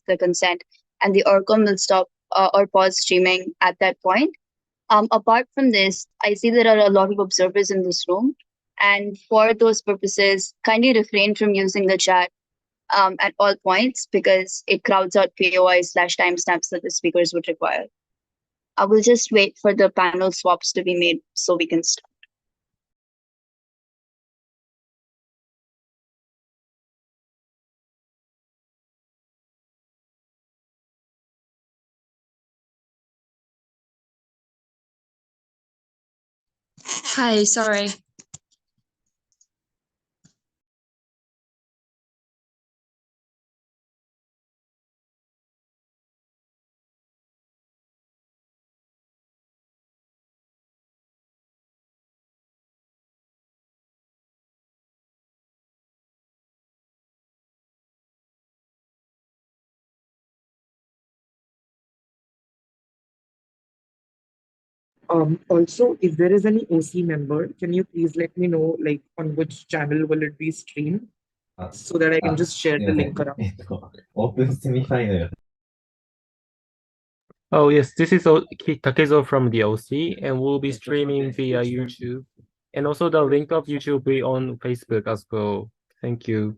the consent, and the ORCOM will stop or pause streaming at that point. Apart from this, I see there are a lot of observers in this room, and for those purposes, kindly refrain from using the chat at all points because it crowds out POI/timestamps that the speakers would require. I will just wait for the panel swaps to be made so we can start. Hi, sorry. Also, if there is any OC member, can you please let me know like on which channel will it be streamed so that I can just share the link around. オープンしてみたいのよ。 Oh, yes, this is Takezo from the OC, and we'll be streaming via YouTube. And also the link of YouTube will be on Facebook as well. Thank you.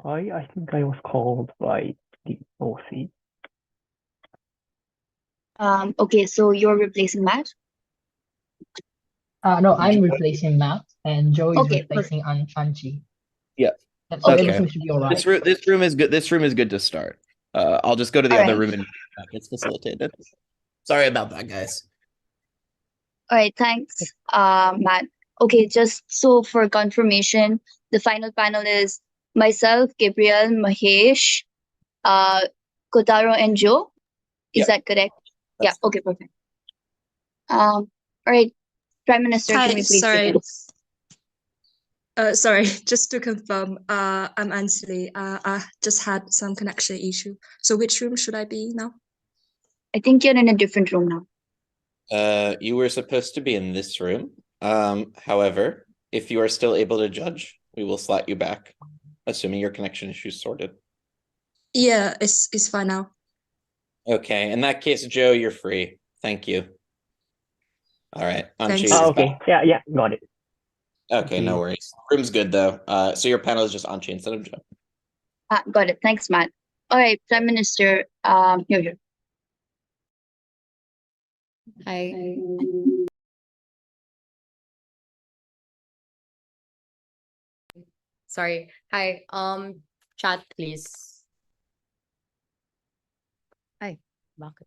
I think I was called by the OC. Okay, so you're replacing Matt? No, I'm replacing Matt, and Joe is Okay, replacing Anchi. Yeah. So Okay. everything should be all right. This room is good. This room is good to start. I'll just go to the All other right. room and it's facilitated. Sorry about that, guys. All right, thanks, Matt. Okay, just so for confirmation, the final panel is myself, Gabriel, Mahesh, Kotaro, and Joe. Is that correct? Yeah, okay, perfect. All right, Prime Minister, Hi, can we please sorry. begin? Sorry, just to confirm, I'm Ansley. I just had some connection issue. So which room should I be now? I think you're in a different room now. You were supposed to be in this room. However, if you are still able to judge, we will slot you back, assuming your connection issue is sorted. Yeah, it's fine now. Okay, in that case, Joe, you're free. Thank you. All right, Anchi is Okay. back. Yeah, got it. Okay, no worries. Room's good though. So your panel is just Anchi instead of Joe. Got it. Thanks, Matt. All right, Prime Minister, here. Hi. Sorry. Hi. Chat, please. Hi. Bakit?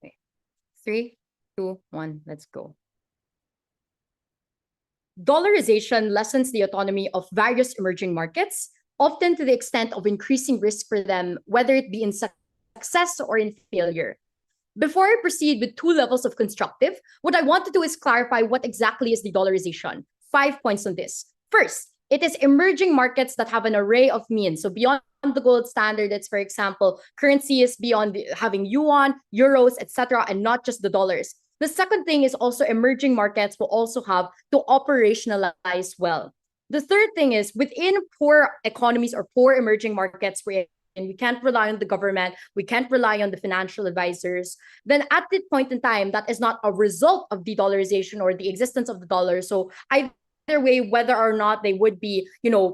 Okay. 3, 2, 1. Let's go. Dollarization lessens the autonomy of various emerging markets, often to the extent of increasing risk for them, whether it be in success or in failure. Before I proceed with 2 levels of constructive, what I want to do is clarify what exactly is de-dollarization. 5 points on this. First, it is emerging markets that have an array of means. So beyond the gold standard, it's, for example, currencies beyond having yuan, euros, etc., and not just the dollars. The second thing is also emerging markets will also have to operationalize well. The third thing is within poor economies or poor emerging markets, and we can't rely on the government, we can't rely on the financial advisors, then at this point in time, that is not a result of de-dollarization or the existence of the dollar. So either way, whether or not they would be,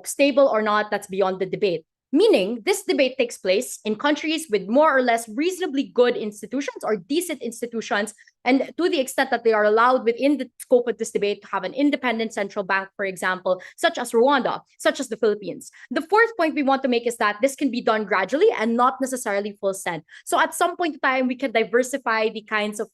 stable or not, that's beyond the debate. Meaning, this debate takes place in countries with more or less reasonably good institutions or decent institutions, and to the extent that they are allowed within the scope of this debate to have an independent central bank, for example, such as Rwanda, such as the Philippines. The fourth point we want to make is that this can be done gradually and not necessarily full send. So at some point in time, we can diversify the kinds of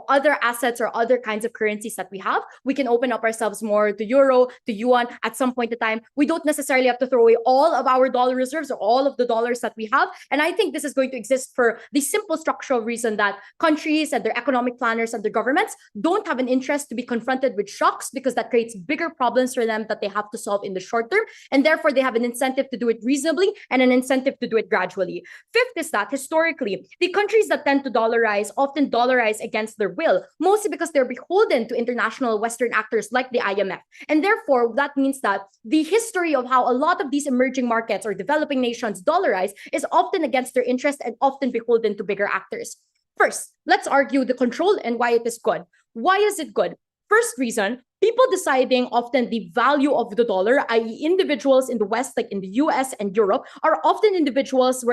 other assets or other kinds of currencies that we have. We can open up ourselves more to euro, to yuan at some point in time. We don't necessarily have to throw away all of our dollar reserves or all of the dollars that we have. And I think this is going to exist for the simple structural reason that countries and their economic planners and their governments don't have an interest to be confronted with shocks, because that creates bigger problems for them that they have to solve in the short term. And therefore, they have an incentive to do it reasonably and an incentive to do it gradually. Fifth is that historically, the countries that tend to dollarize often dollarize against their will, mostly because they're beholden to international Western actors like the IMF. And therefore, that means that the history of how a lot of these emerging markets or developing nations dollarize is often against their interest and often beholden to bigger actors. First, let's argue the control and why it is good. Why is it good? First reason, people deciding often the value of the dollar, i.e. individuals in the West, like in the US and Europe, are often individuals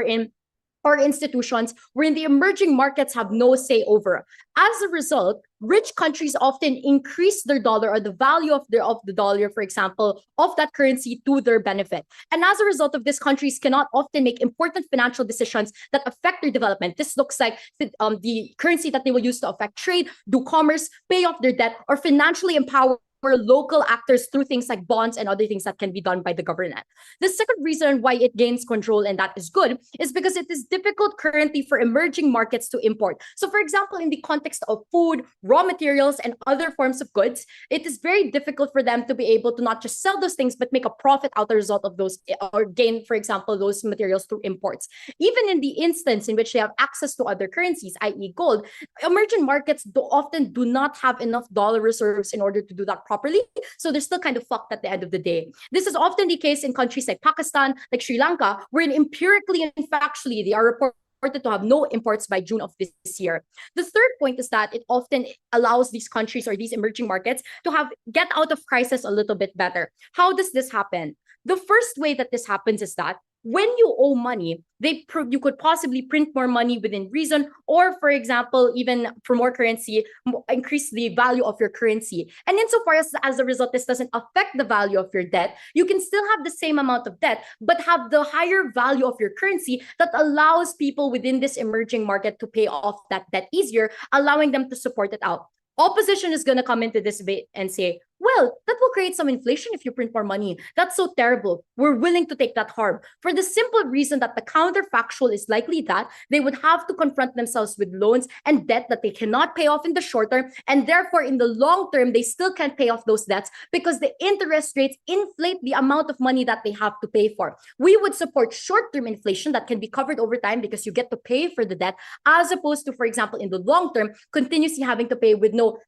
or institutions wherein the emerging markets have no say over. As a result, rich countries often increase their dollar or the value of the dollar, for example, of that currency to their benefit. And as a result of this, countries cannot often make important financial decisions that affect their development. This looks like the currency that they will use to affect trade, do commerce, pay off their debt, or financially empower local actors through things like bonds and other things that can be done by the government. The second reason why it gains control and that is good is because it is difficult currently for emerging markets to import. So for example, in the context of food, raw materials, and other forms of goods, it is very difficult for them to be able to not just sell those things, but make a profit out of the result of those or gain, for example, those materials through imports. Even in the instance in which they have access to other currencies, i.e. gold, emerging markets often do not have enough dollar reserves in order to do that properly. So they're still kind of fucked at the end of the day. This is often the case in countries like Pakistan, like Sri Lanka, where empirically and factually they are reported to have no imports by June of this year. The third point is that it often allows these countries or these emerging markets to get out of crisis a little bit better. How does this happen? The first way that this happens is that when you owe money, you could possibly print more money within reason, or for example, even for more currency, increase the value of your currency. And insofar as a result, this doesn't affect the value of your debt, you can still have the same amount of debt, but have the higher value of your currency that allows people within this emerging market to pay off that debt easier, allowing them to support it out. Opposition is going to come into this debate and say, well, that will create some inflation if you print more money. That's so terrible. We're willing to take that harm for the simple reason that the counterfactual is likely that they would have to confront themselves with loans and debt that they cannot pay off in the short term. And therefore, in the long term, they still can't pay off those debts because the interest rates inflate the amount of money that they have to pay for. We would support short-term inflation that can be covered over time because you get to pay for the debt, as opposed to, for example, in the long term, continuously having to pay with no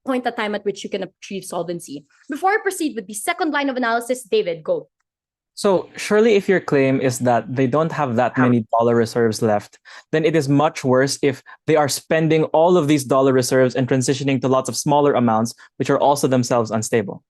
point of time at which you can achieve solvency. Before I proceed with the second line of analysis, David, go. So surely if your claim is that they don't have that many dollar reserves left, then it is much worse if they are spending all of these dollar reserves and transitioning to lots of smaller amounts, which are also themselves unstable.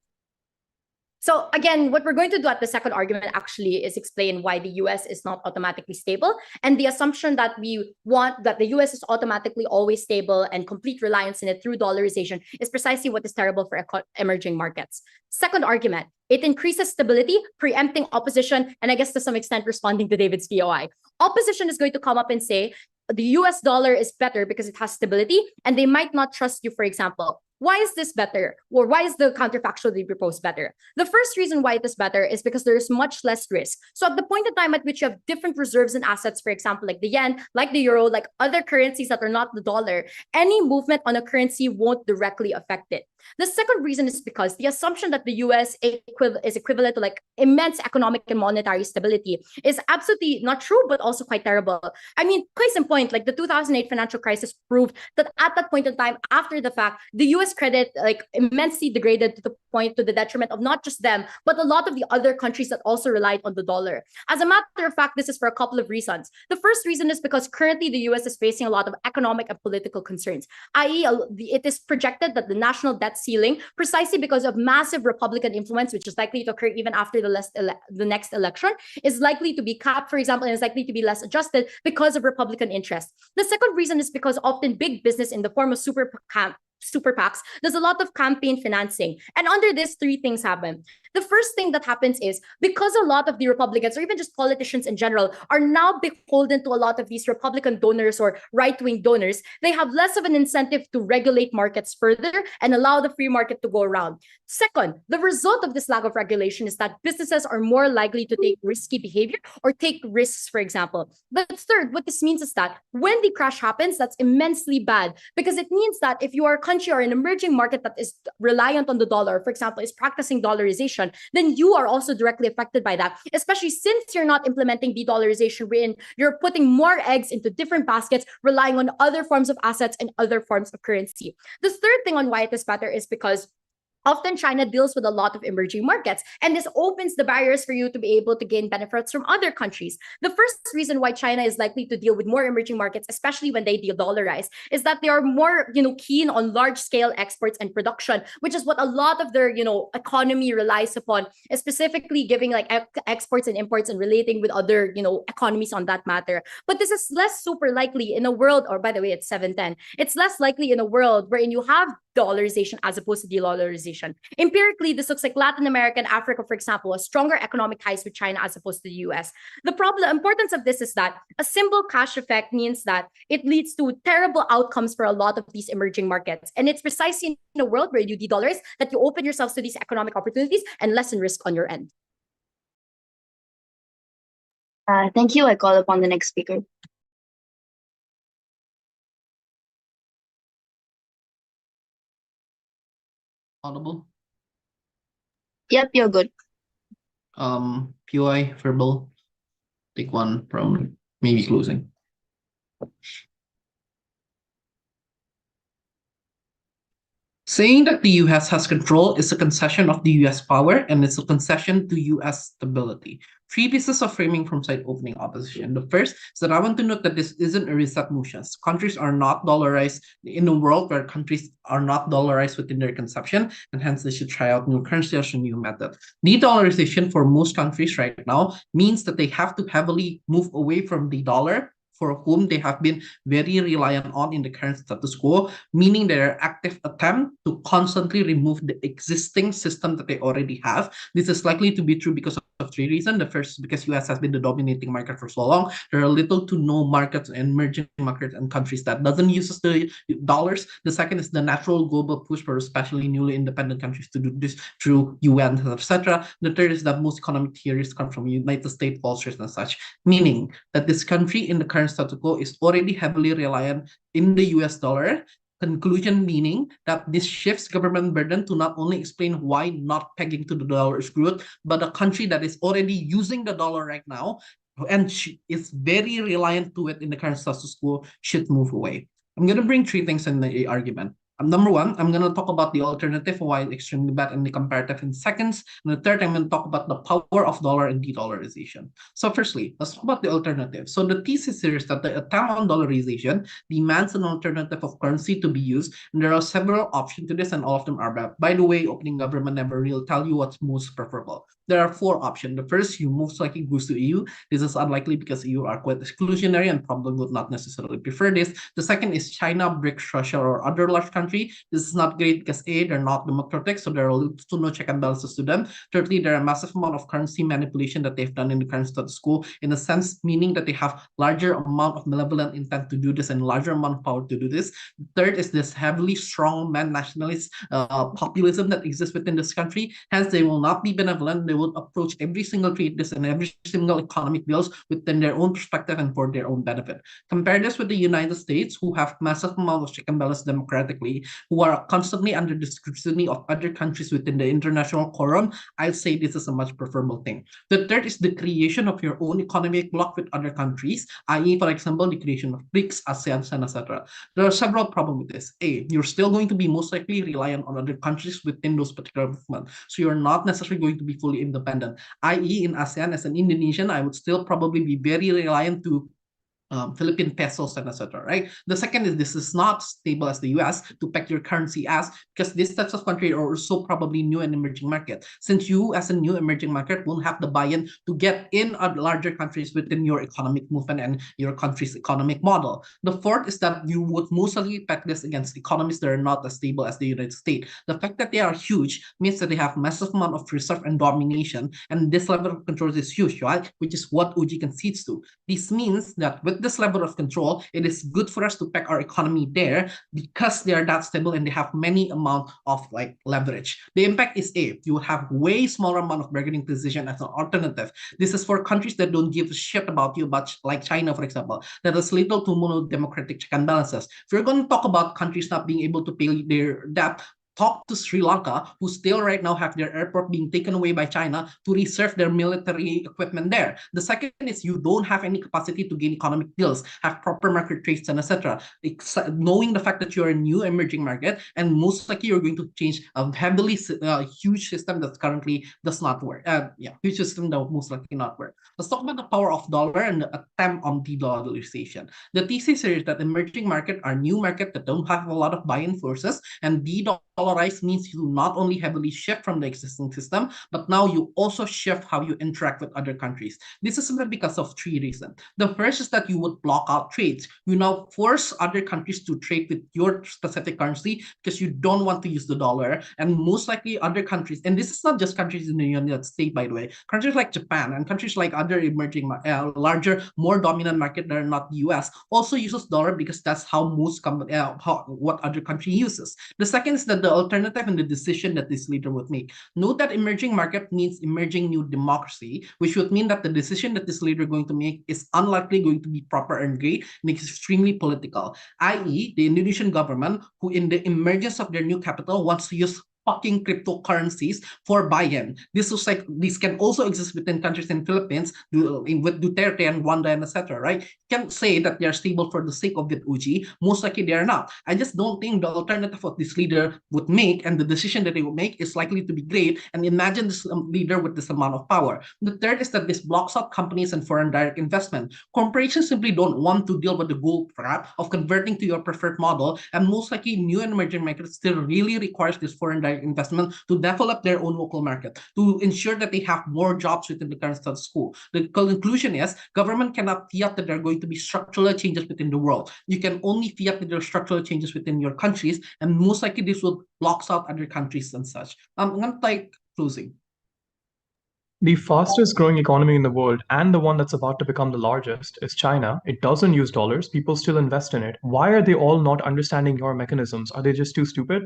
So again, what we're going to do at the second argument actually is explain why the US is not automatically stable. And the assumption that we want that the US is automatically always stable and complete reliance in it through dollarization is precisely what is terrible for emerging markets. Second argument, it increases stability, preempting opposition, and I guess to some extent responding to David's POI. Opposition is going to come up and say, the US dollar is better because it has stability, and they might not trust you, for example. Why is this better? Or why is the counterfactual they propose better? The first reason why it is better is because there's much less risk. So at the point in time at which you have different reserves and assets, for example, like the yen, like the euro, like other currencies that are not the dollar, any movement on a currency won't directly affect it. The second reason is because the assumption that the US is equivalent to like immense economic and monetary stability is absolutely not true, but also quite terrible. I mean, case in point, like the 2008 financial crisis proved that at that point in time, after the fact, the US credit like immensely degraded to the point to the detriment of not just them, but a lot of the other countries that also relied on the dollar. As a matter of fact, this is for a couple of reasons. The first reason is because currently the US is facing a lot of economic and political concerns, i.e., it is projected that the national debt ceiling, precisely because of massive Republican influence, which is likely to occur even after the next election, is likely to be capped, for example, and is likely to be less adjusted because of Republican interest. The second reason is because often big business in the form of super PACs does a lot of campaign financing. And under this, three things happen. The first thing that happens is because a lot of the Republicans, or even just politicians in general, are now beholden to a lot of these Republican donors or right-wing donors, they have less of an incentive to regulate markets further and allow the free market to go around. Second, the result of this lack of regulation is that businesses are more likely to take risky behavior or take risks, for example. But third, what this means is that when the crash happens, that's immensely bad, because it means that if you are a country or an emerging market that is reliant on the dollar, for example, is practicing dollarization, then you are also directly affected by that, especially since you're not implementing de-dollarization, wherein you're putting more eggs into different baskets, relying on other forms of assets and other forms of currency. The third thing on why it is better is because often China deals with a lot of emerging markets, and this opens the barriers for you to be able to gain benefits from other countries. The first reason why China is likely to deal with more emerging markets, especially when they de-dollarize, is that they are more, keen on large-scale exports and production, which is what a lot of their, economy relies upon, specifically giving like exports and imports and relating with other, economies on that matter. But this is less super likely in a world, or by the way, it's 710. It's less likely in a world wherein you have dollarization as opposed to de-dollarization. Empirically, this looks like Latin America and Africa, for example, a stronger economic ties with China as opposed to the US. The importance of this is that a simple cash effect means that it leads to terrible outcomes for a lot of these emerging markets. And it's precisely in a world where you de-dollarize that you open yourselves to these economic opportunities and lessen risk on your end. Thank you. I call upon the next speaker. Audible? Yep, you're good. POI, verbal. Take one from maybe closing. Saying that the US has control is a concession of the US power, and it's a concession to US stability. Three pieces of framing from side opening opposition. The first is that I want to note that this isn't a reset motion. Countries are not dollarized in a world where countries are not dollarized within their conception, and hence they should try out new currency as a new method. De-dollarization for most countries right now means that they have to heavily move away from the dollar, for whom they have been very reliant on in the current status quo, meaning their active attempt to constantly remove the existing system that they already have. This is likely to be true because of three reasons. The first is because US has been the dominating market for so long. There are little to no markets and emerging markets and countries that doesn't use the dollars. The second is the natural global push for especially newly independent countries to do this through UN, etc. The third is that most economic theories come from United States pollsters and such, meaning that this country in the current status quo is already heavily reliant in the US dollar. Conclusion meaning that this shifts government burden to not only explain why not pegging to the dollar is good, but a country that is already using the dollar right now and is very reliant to it in the current status quo should move away. I'm going to bring three things in the argument. Number one, I'm going to talk about the alternative, why it's extremely bad, and the comparative in seconds. And the third, I'm going to talk about the power of dollar and de-dollarization. So firstly, let's talk about the alternative. So the thesis here is that the attempt on dollarization demands an alternative of currency to be used. And there are several options to this, and all of them are bad. By the way, opening government never will tell you what's most preferable. There are 4 options. The first, you most likely goes to EU. This is unlikely because EU are quite exclusionary and probably would not necessarily prefer this. The second is China, BRICS, Russia, or other large country. This is not great because A, they're not democratic, so there are still no check and balances to them. Thirdly, there are a massive amount of currency manipulation that they've done in the current status quo, in a sense, meaning that they have larger amount of malevolent intent to do this and larger amount of power to do this. Third is this heavily strongman nationalist populism that exists within this country. Hence, they will not be benevolent. They will approach every single treatise and every single economic deals within their own perspective and for their own benefit. Compare this with the United States, who have massive amount of check and balance democratically, who are constantly under the scrutiny of other countries within the international quorum. I'd say this is a much preferable thing. The third is the creation of your own economic bloc with other countries, i.e., for example, the creation of BRICS, ASEAN, and etc. There are several problems with this. A, you're still going to be most likely reliant on other countries within those particular movements. So you're not necessarily going to be fully independent. I.e., in ASEAN, as an Indonesian, I would still probably be very reliant to Philippine pesos and etc. Right. The second is this is not stable as the US to peg your currency as, because these types of countries are also probably new and emerging market. Since you as a new emerging market won't have the buy-in to get in larger countries within your economic movement and your country's economic model. The fourth is that you would mostly peg this against economies that are not as stable as the United States. The fact that they are huge means that they have massive amount of reserve and domination, and this level of control is huge, right? Which is what OG concedes to. This means that with this level of control, it is good for us to peg our economy there because they are that stable and they have many amount of like leverage. The impact is A, you will have way smaller amount of bargaining position as an alternative. This is for countries that don't give a shit about you, but like China, for example, that has little to mono democratic check and balances. If you're going to talk about countries not being able to pay their debt, talk to Sri Lanka, who still right now have their airport being taken away by China to reserve their military equipment there. The second is you don't have any capacity to gain economic deals, have proper market trades, and etc. Knowing the fact that you're a new emerging market, and most likely you're going to change a heavily huge system that currently does not work. Huge system that will most likely not work. Let's talk about the power of dollar and the attempt on de-dollarization. The thesis here is that emerging market are new market that don't have a lot of buy-in forces, and de-dollarize means you not only heavily shift from the existing system, but now you also shift how you interact with other countries. This is simply because of 3 reasons. The first is that you would block out trades. You now force other countries to trade with your specific currency because you don't want to use the dollar, and most likely other countries, and this is not just countries in the United States, by the way, countries like Japan and countries like other emerging, larger, more dominant market that are not the US also uses dollar because that's how most what other country uses. The second is that the alternative and the decision that this leader would make. Note that emerging market means emerging new democracy, which would mean that the decision that this leader is going to make is unlikely going to be proper and great and extremely political, i.e. the Indonesian government, who in the emergence of their new capital wants to use fucking cryptocurrencies for buy-in. This can also exist within countries in Philippines with Duterte and Rwanda and etc. Right? You can say that they are stable for the sake of the OG. Most likely they are not. I just don't think the alternative of this leader would make and the decision that they would make is likely to be great. And imagine this leader with this amount of power. The third is that this blocks out companies and foreign direct investment. Corporations simply don't want to deal with the gold trap of converting to your preferred model, and most likely new and emerging markets still really requires this foreign direct investment to develop their own local market, to ensure that they have more jobs within the current status quo. The conclusion is government cannot fiat that there are going to be structural changes within the world. You can only fiat that there are structural changes within your countries, and most likely this will blocks out other countries and such. I'm going to take closing. The fastest growing economy in the world and the one that's about to become the largest is China. It doesn't use dollars. People still invest in it. Why are they all not understanding your mechanisms? Are they just too stupid?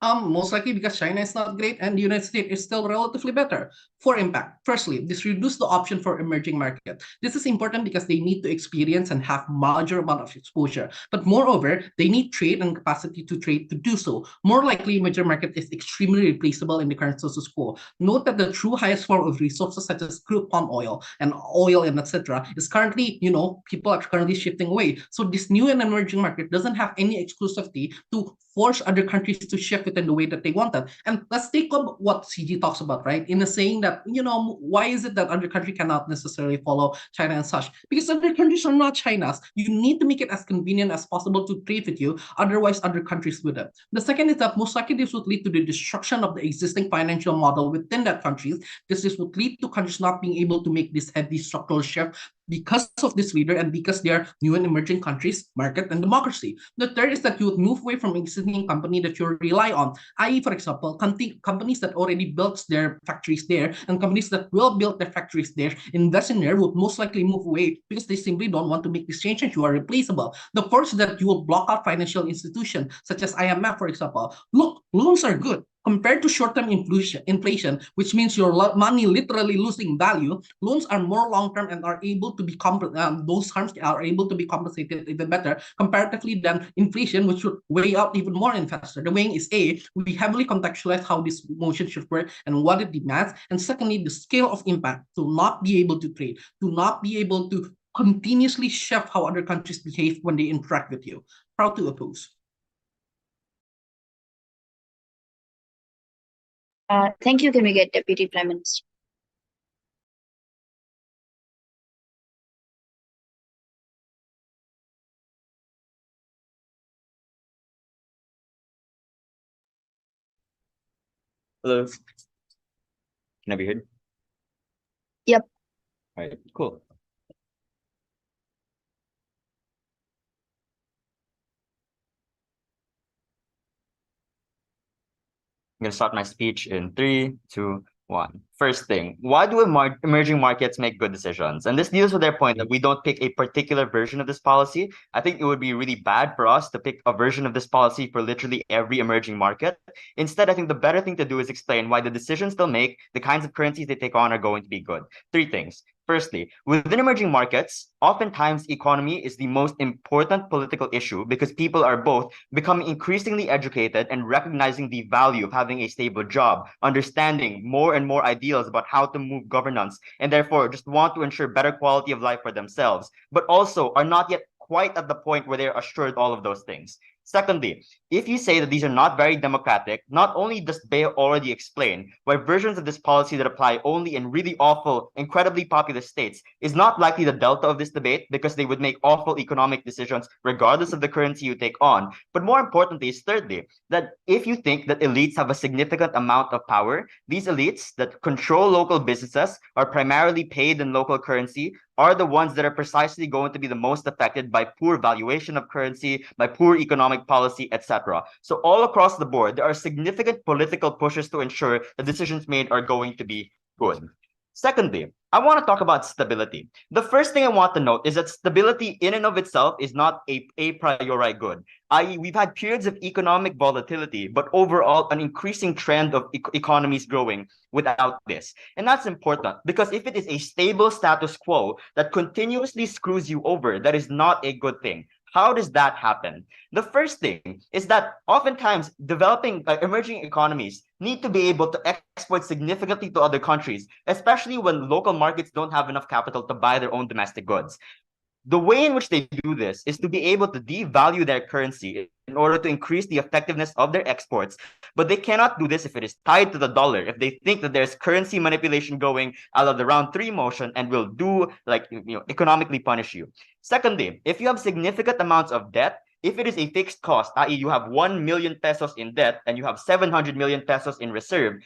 Most likely because China is not great and the United States is still relatively better. For impact, firstly, this reduces the option for emerging market. This is important because they need to experience and have major amount of exposure. But moreover, they need trade and capacity to trade to do so. More likely, emerging market is extremely replaceable in the current status quo. Note that the true highest form of resources such as crude palm oil and etc. is currently, people are currently shifting away. So this new and emerging market doesn't have any exclusivity to force other countries to shift it in the way that they wanted. And let's take up what CG talks about, right? In the saying that, why is it that other country cannot necessarily follow China and such? Because other countries are not China's. You need to make it as convenient as possible to trade with you, otherwise other countries would. The second is that most likely this would lead to the destruction of the existing financial model within that countries, because this would lead to countries not being able to make this heavy structural shift because of this leader and because they are new and emerging countries, market, and democracy. The third is that you would move away from existing company that you rely on, i.e., for example, companies that already built their factories there and companies that will build their factories there, invest in there, would most likely move away because they simply don't want to make this change and you are replaceable. The fourth is that you will block out financial institutions such as IMF, for example. Look, loans are good. Compared to short-term inflation, which means your money literally losing value, loans are more long-term and are able to be those harms are able to be compensated even better comparatively than inflation, which would weigh out even more in faster. The weighing is we heavily contextualize how this motion should work and what it demands, and secondly, the scale of impact to not be able to trade, to not be able to continuously shift how other countries behave when they interact with you. Proud to oppose. Thank you. Can we get Deputy Prime Minister? Hello. Can I be heard? Yep. All right, cool. I'm going to start my speech in 3, 2, 1. First thing, why do emerging markets make good decisions? And this deals with their point that we don't pick a particular version of this policy. I think it would be really bad for us to pick a version of this policy for literally every emerging market. Instead, I think the better thing to do is explain why the decisions they'll make, the kinds of currencies they take on, are going to be good. 3 things. Firstly, within emerging markets, oftentimes economy is the most important political issue because people are both becoming increasingly educated and recognizing the value of having a stable job, understanding more and more ideals about how to move governance, and therefore just want to ensure better quality of life for themselves, but also are not yet quite at the point where they're assured all of those things. Secondly, if you say that these are not very democratic, not only does Bea already explain why versions of this policy that apply only in really awful, incredibly populous states is not likely the delta of this debate because they would make awful economic decisions regardless of the currency you take on, but more importantly is thirdly, that if you think that elites have a significant amount of power, these elites that control local businesses are primarily paid in local currency, are the ones that are precisely going to be the most affected by poor valuation of currency, by poor economic policy, etc. So all across the board, there are significant political pushes to ensure the decisions made are going to be good. Secondly, I want to talk about stability. The first thing I want to note is that stability in and of itself is not a priori good. I.e., we've had periods of economic volatility, but overall an increasing trend of economies growing without this. And that's important because if it is a stable status quo that continuously screws you over, that is not a good thing. How does that happen? The first thing is that oftentimes developing emerging economies need to be able to export significantly to other countries, especially when local markets don't have enough capital to buy their own domestic goods. The way in which they do this is to be able to devalue their currency in order to increase the effectiveness of their exports. But they cannot do this if it is tied to the dollar, if they think that there's currency manipulation going out of the round 3 motion and will economically punish you. Secondly, if you have significant amounts of debt, if it is a fixed cost, i.e. you have 1 million pesos in debt and you have 700 million pesos in reserve,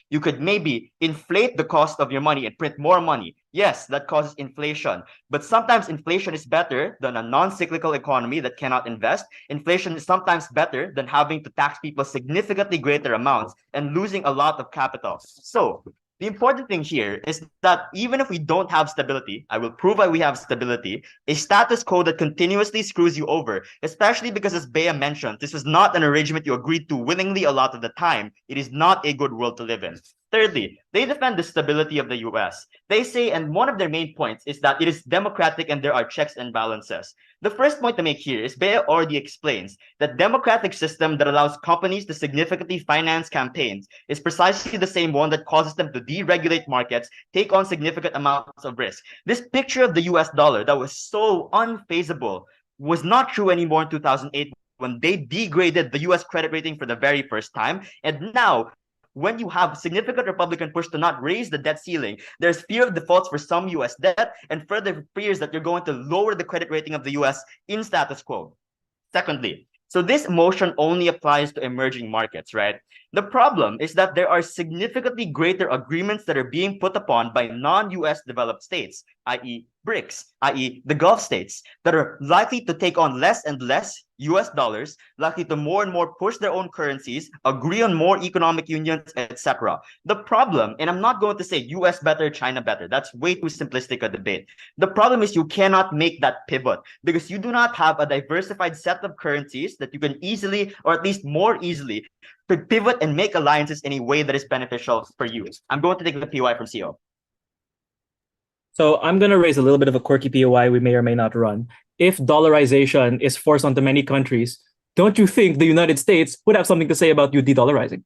you could maybe inflate the cost of your money and print more money. Yes, that causes inflation. But sometimes inflation is better than a non-cyclical economy that cannot invest. Inflation is sometimes better than having to tax people significantly greater amounts and losing a lot of capital. So the important thing here is that even if we don't have stability, I will prove why we have stability, a status quo that continuously screws you over, especially because, as Bea mentioned, this was not an arrangement you agreed to willingly a lot of the time. It is not a good world to live in. Thirdly, they defend the stability of the US. They say, and one of their main points is that it is democratic and there are checks and balances. The first point to make here is Bea already explains that democratic system that allows companies to significantly finance campaigns is precisely the same one that causes them to deregulate markets, take on significant amounts of risk. This picture of the US dollar that was so unfeasible was not true anymore in 2008 when they degraded the US credit rating for the very first time. And now, when you have significant Republican push to not raise the debt ceiling, there's fear of defaults for some US debt and further fears that you're going to lower the credit rating of the US in status quo. Secondly, so this motion only applies to emerging markets, right? The problem is that there are significantly greater agreements that are being put upon by non-US developed states, i.e. BRICS, i.e. the Gulf states, that are likely to take on less and less US dollars, likely to more and more push their own currencies, agree on more economic unions, etc. The problem, and I'm not going to say US better, China better, that's way too simplistic a debate. The problem is you cannot make that pivot because you do not have a diversified set of currencies that you can easily, or at least more easily, to pivot and make alliances in a way that is beneficial for you. I'm going to take the POI from CO. So I'm going to raise a little bit of a quirky POI we may or may not run. If dollarization is forced onto many countries, don't you think the United States would have something to say about you de-dollarizing?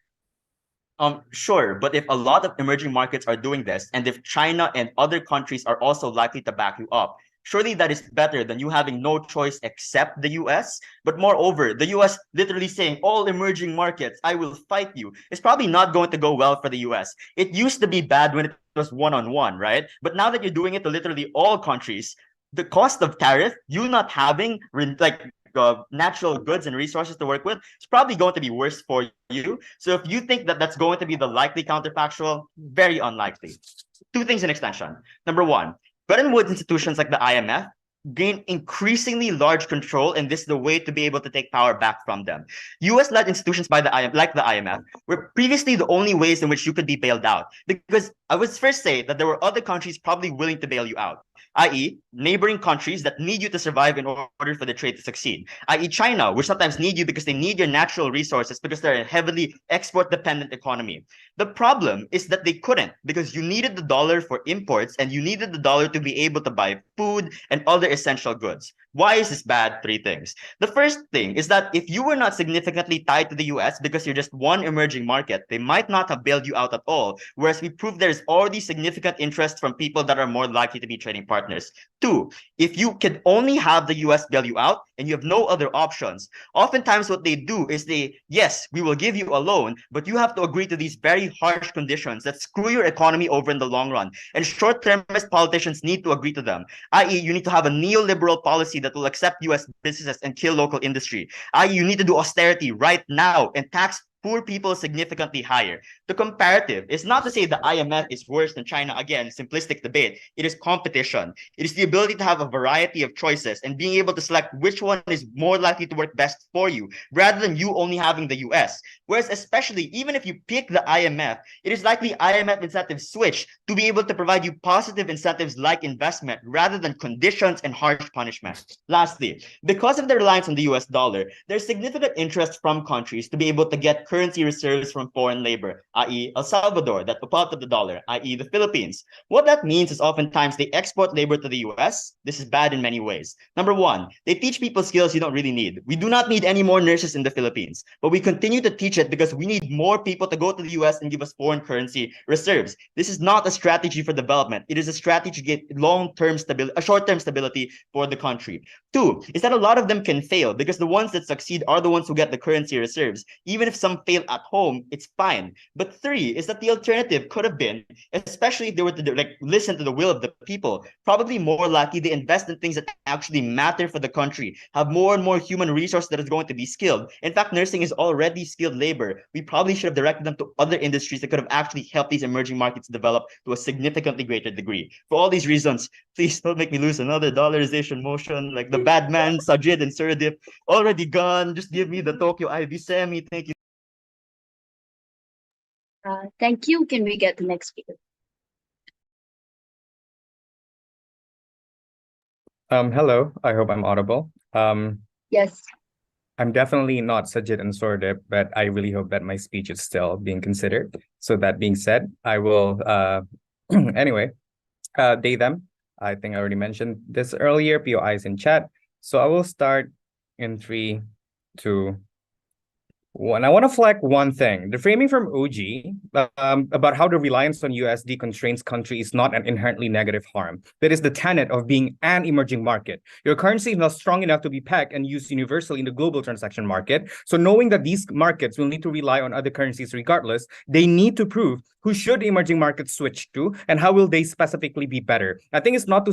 Sure, but if a lot of emerging markets are doing this, and if China and other countries are also likely to back you up, surely that is better than you having no choice except the US. But moreover, the US literally saying, all emerging markets, I will fight you, is probably not going to go well for the US. It used to be bad when it was one-on-one, right? But now that you're doing it to literally all countries, the cost of tariff, you not having natural goods and resources to work with, it's probably going to be worse for you. So if you think that that's going to be the likely counterfactual, very unlikely. Two things in extension. Number one, Bretton Woods institutions like the IMF gain increasingly large control, and this is the way to be able to take power back from them. US-led institutions like the IMF were previously the only ways in which you could be bailed out, because I would first say that there were other countries probably willing to bail you out, i.e. neighboring countries that need you to survive in order for the trade to succeed, i.e. China, which sometimes need you because they need your natural resources because they're a heavily export-dependent economy. The problem is that they couldn't, because you needed the dollar for imports and you needed the dollar to be able to buy food and other essential goods. Why is this bad? Three things. The first thing is that if you were not significantly tied to the US because you're just one emerging market, they might not have bailed you out at all, whereas we proved there's already significant interest from people that are more likely to be trading partners. Two, if you can only have the US bail you out and you have no other options, oftentimes what they do is yes, we will give you a loan, but you have to agree to these very harsh conditions that screw your economy over in the long run. And short-termist politicians need to agree to them, i.e. you need to have a neoliberal policy that will accept US businesses and kill local industry, i.e. you need to do austerity right now and tax poor people significantly higher. The comparative is not to say the IMF is worse than China. Again, simplistic debate. It is competition. It is the ability to have a variety of choices and being able to select which one is more likely to work best for you, rather than you only having the US. Whereas especially, even if you pick the IMF, it is likely IMF incentives switch to be able to provide you positive incentives like investment rather than conditions and harsh punishment. Lastly, because of the reliance on the US dollar, there's significant interest from countries to be able to get currency reserves from foreign labor, i.e. El Salvador, that default of the dollar, i.e. the Philippines. What that means is oftentimes they export labor to the US. This is bad in many ways. Number one, they teach people skills you don't really need. We do not need any more nurses in the Philippines, but we continue to teach it because we need more people to go to the US and give us foreign currency reserves. This is not a strategy for development. It is a strategy to get long-term stability, a short-term stability for the country. Two, is that a lot of them can fail because the ones that succeed are the ones who get the currency reserves. Even if some fail at home, it's fine. But three is that the alternative could have been, especially if they were to listen to the will of the people, probably more likely they invest in things that actually matter for the country, have more and more human resource that is going to be skilled. In fact, nursing is already skilled labor. We probably should have directed them to other industries that could have actually helped these emerging markets develop to a significantly greater degree. For all these reasons, please don't make me lose another dollarization motion like the bad man, Sajid and Suradip, already gone. Just give me the Tokyo IB semi. Thank you. Thank you. Can we get the next speaker? Hello. I hope I'm audible. Yes. I'm definitely not Sajid and Sordip, but I really hope that my speech is still being considered. So that being said, I will anyway, they them. I think I already mentioned this earlier, POIs in chat. So I will start in 3, 2, One, I want to flag one thing. The framing from OG about how the reliance on USD constrains country is not an inherently negative harm. That is the tenet of being an emerging market. Your currency is not strong enough to be pegged and used universally in the global transaction market. So knowing that these markets will need to rely on other currencies regardless, they need to prove who should emerging markets switch to and how will they specifically be better. I think it's not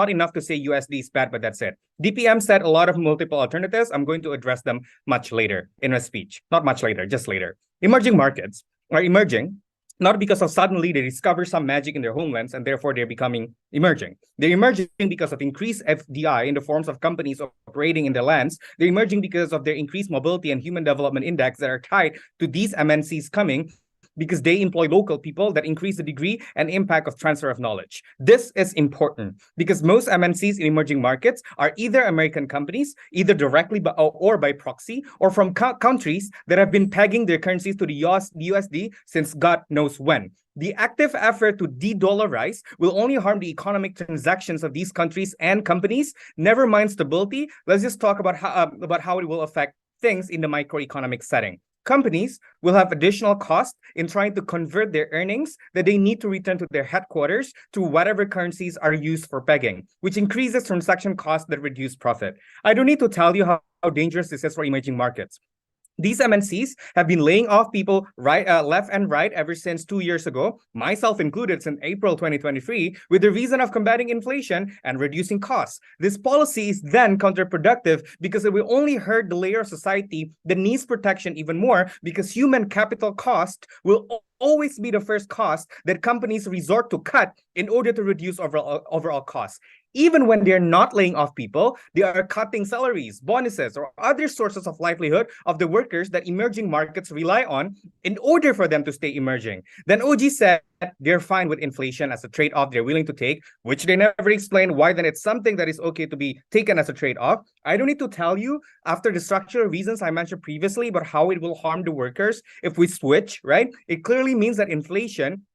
enough to say USD is bad, but that's it. DPM said a lot of multiple alternatives. I'm going to address them much later in a speech. Not much later, just later. Emerging markets are emerging not because of suddenly they discover some magic in their homelands and therefore they're becoming emerging. They're emerging because of increased FDI in the forms of companies operating in their lands. They're emerging because of their increased mobility and human development index that are tied to these MNCs coming because they employ local people that increase the degree and impact of transfer of knowledge. This is important because most MNCs in emerging markets are either American companies, either directly or by proxy, or from countries that have been pegging their currencies to the USD since God knows when. The active effort to de-dollarize will only harm the economic transactions of these countries and companies. Never mind stability. Let's just talk about how it will affect things in the microeconomic setting. Companies will have additional cost in trying to convert their earnings that they need to return to their headquarters to whatever currencies are used for pegging, which increases transaction costs that reduce profit. I don't need to tell you how dangerous this is for emerging markets. These MNCs have been laying off people left and right ever since 2 years ago, myself included since April 2023, with the reason of combating inflation and reducing costs. This policy is then counterproductive because it will only hurt the layer of society that needs protection even more because human capital cost will always be the first cost that companies resort to cut in order to reduce overall costs. Even when they're not laying off people, they are cutting salaries, bonuses, or other sources of livelihood of the workers that emerging markets rely on in order for them to stay emerging. Then OG said they're fine with inflation as a trade-off they're willing to take, which they never explained why then it's something that is okay to be taken as a trade-off. I don't need to tell you after the structural reasons I mentioned previously about how it will harm the workers if we switch, right? It clearly means that inflation,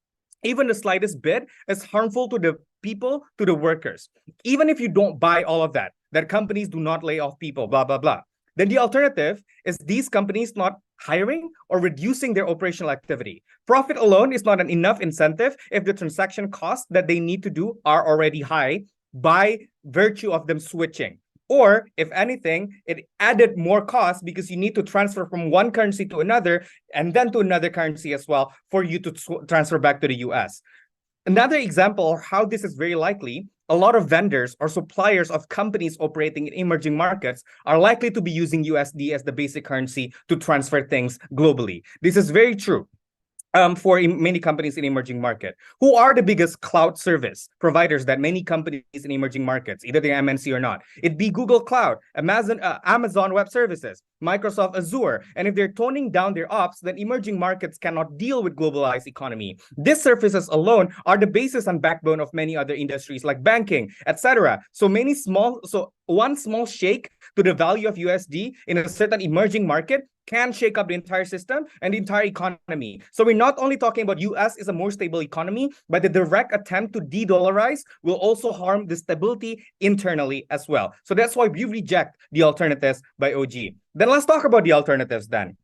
even the slightest bit, is harmful to the people, to the workers. Even if you don't buy all of that companies do not lay off people, blah, blah, blah. Then the alternative is these companies not hiring or reducing their operational activity. Profit alone is not an enough incentive if the transaction costs that they need to do are already high by virtue of them switching. Or, if anything, it added more cost because you need to transfer from one currency to another and then to another currency as well for you to transfer back to the US. Another example of how this is very likely, a lot of vendors or suppliers of companies operating in emerging markets are likely to be using USD as the basic currency to transfer things globally. This is very true. For many companies in emerging market. Who are the biggest cloud service providers that many companies in emerging markets, either they're MNC or not? It'd be Google Cloud, Amazon Web Services, Microsoft Azure. And if they're toning down their ops, then emerging markets cannot deal with globalized economy. These services alone are the basis and backbone of many other industries like banking, etc. So one small shake to the value of USD in a certain emerging market can shake up the entire system and the entire economy. So we're not only talking about US is a more stable economy, but the direct attempt to de-dollarize will also harm the stability internally as well. So that's why we reject the alternatives by OG. Then let's talk about the alternatives then.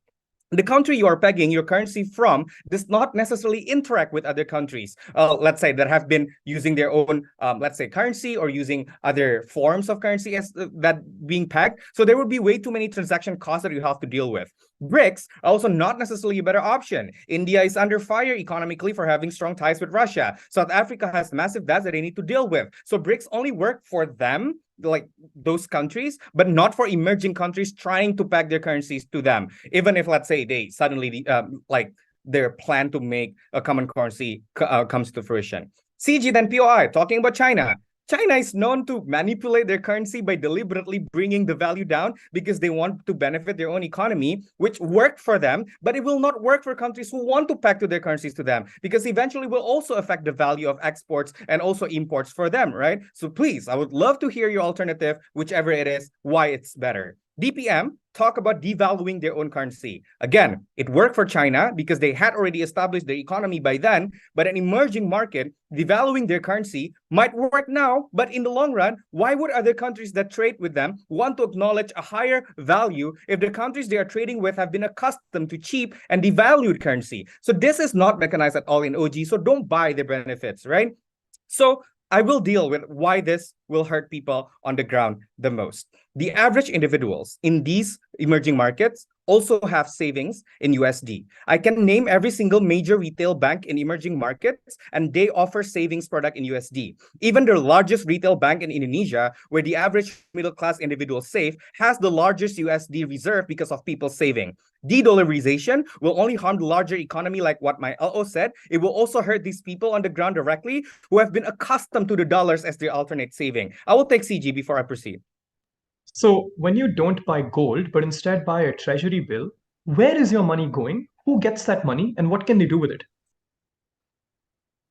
The country you are pegging your currency from does not necessarily interact with other countries, let's say, that have been using their own, let's say, currency or using other forms of currency as that being pegged. So there would be way too many transaction costs that you have to deal with. BRICS are also not necessarily a better option. India is under fire economically for having strong ties with Russia. South Africa has massive debts that they need to deal with. So BRICS only work for them, like those countries, but not for emerging countries trying to peg their currencies to them. Even if, let's say, they suddenly like their plan to make a common currency comes to fruition. CG then POI, talking about China. China is known to manipulate their currency by deliberately bringing the value down because they want to benefit their own economy, which worked for them, but it will not work for countries who want to peg to their currencies to them because eventually will also affect the value of exports and also imports for them, right? So please, I would love to hear your alternative, whichever it is, why it's better. DPM talk about devaluing their own currency. Again, it worked for China because they had already established their economy by then, but an emerging market devaluing their currency might work now, but in the long run, why would other countries that trade with them want to acknowledge a higher value if the countries they are trading with have been accustomed to cheap and devalued currency? So this is not mechanized at all in OG, so don't buy the benefits, right? So I will deal with why this will hurt people on the ground the most. The average individuals in these emerging markets also have savings in USD. I can name every single major retail bank in emerging markets, and they offer savings product in USD. Even the largest retail bank in Indonesia, where the average middle-class individual save, has the largest USD reserve because of people saving. De-dollarization will only harm the larger economy, like what my LO said. It will also hurt these people on the ground directly who have been accustomed to the dollars as their alternate saving. I will take CG before I proceed. So when you don't buy gold, but instead buy a treasury bill, where is your money going? Who gets that money and what can they do with it?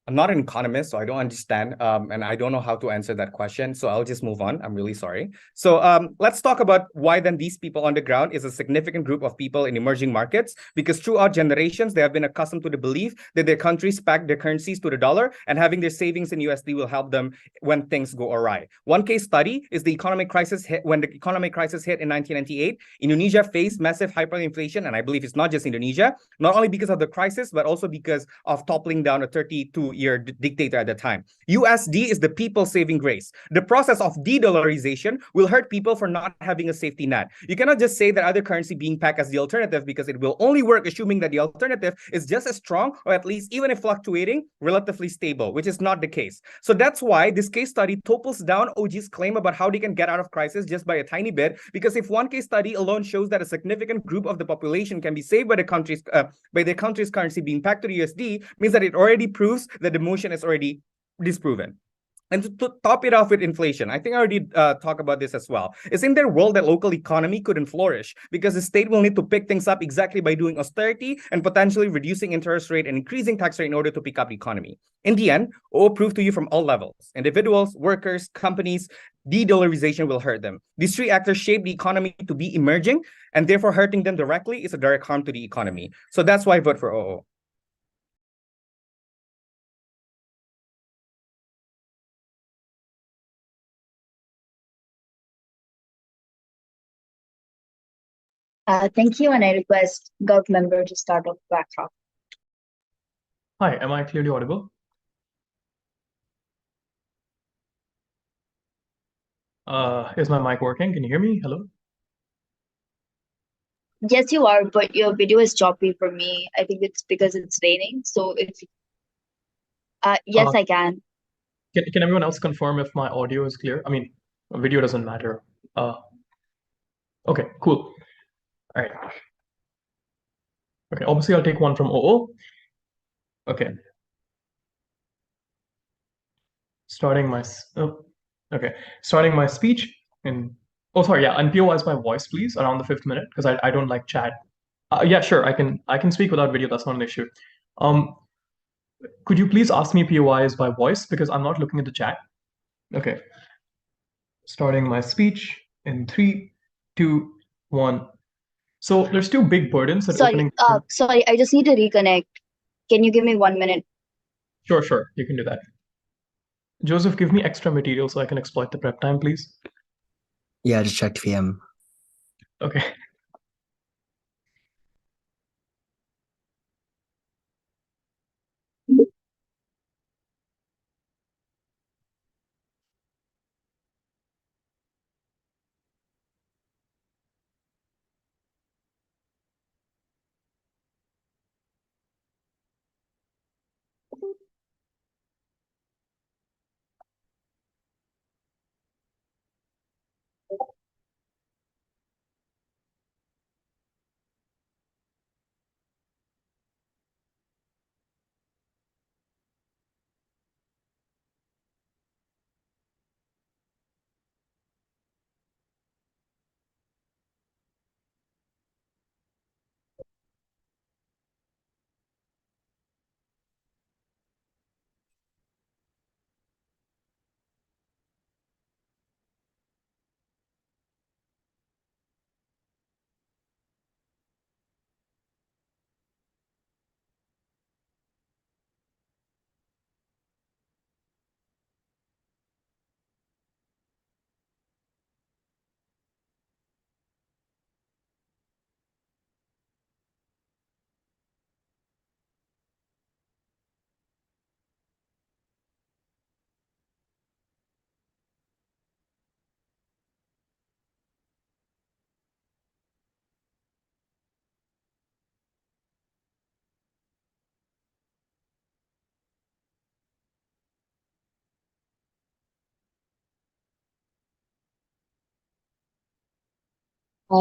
I'm not an economist, so I don't understand, and I don't know how to answer that question. So I'll just move on. I'm really sorry. So let's talk about why then these people on the ground is a significant group of people in emerging markets, because throughout generations, they have been accustomed to the belief that their countries peg their currencies to the dollar, and having their savings in USD will help them when things go awry. One case study is the economic crisis hit. When the economic crisis hit in 1998, Indonesia faced massive hyperinflation, and I believe it's not just Indonesia, not only because of the crisis, but also because of toppling down a 32-year dictator at the time. USD is the people's saving grace. The process of de-dollarization will hurt people for not having a safety net. You cannot just say that other currency being pegged as the alternative, because it will only work assuming that the alternative is just as strong, or at least, even if fluctuating, relatively stable, which is not the case. So that's why this case study topples down OG's claim about how they can get out of crisis just by a tiny bit, because if one case study alone shows that a significant group of the population can be saved by the country's currency being pegged to the USD, means that it already proves that the motion is already disproven. And to top it off with inflation, I think I already talked about this as well. It's in their world that local economy couldn't flourish because the state will need to pick things up exactly by doing austerity and potentially reducing interest rate and increasing tax rate in order to pick up the economy. In the end, it will prove to you from all levels: individuals, workers, companies, de-dollarization will hurt them. These three actors shape the economy to be emerging, and therefore hurting them directly is a direct harm to the economy. So that's why I vote for OO. Thank you, and I request Gov member to start off backdrop. Hi, am I clearly audible? Is my mic working? Can you hear me? Hello? Yes, you are, but your video is choppy for me. I think it's because it's raining. So if yes, I can. Can everyone else confirm if my audio is clear? I mean, video doesn't matter. Okay, cool. All right. Okay, obviously I'll take one from OO. Okay. Starting my speech in, oh, sorry, yeah, and POIs my voice, please, around the 5th minute, because I don't like chat. Yeah, sure, I can speak without video, that's not an issue. Could you please ask me POIs by voice, because I'm not looking at the chat. Okay. Starting my speech in 3, 2, 1. So there's two big burdens that opening. Sorry, I just need to reconnect. Can you give me 1 minute? Sure, you can do that. Joseph, give me extra material so I can exploit the prep time, please. Yeah, I just checked VM. Okay.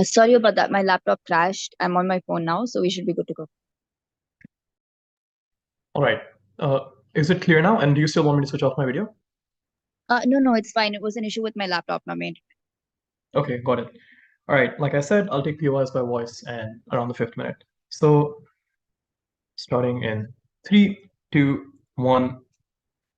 Sorry about that. My laptop crashed. I'm on my phone now, so we should be good to go. All right. Is it clear now? And do you still want me to switch off my video? No, it's fine. It was an issue with my laptop, my main. Okay, got it. All right. Like I said, I'll take POIs by voice and around the 5th minute. So starting in 3, 2, 1.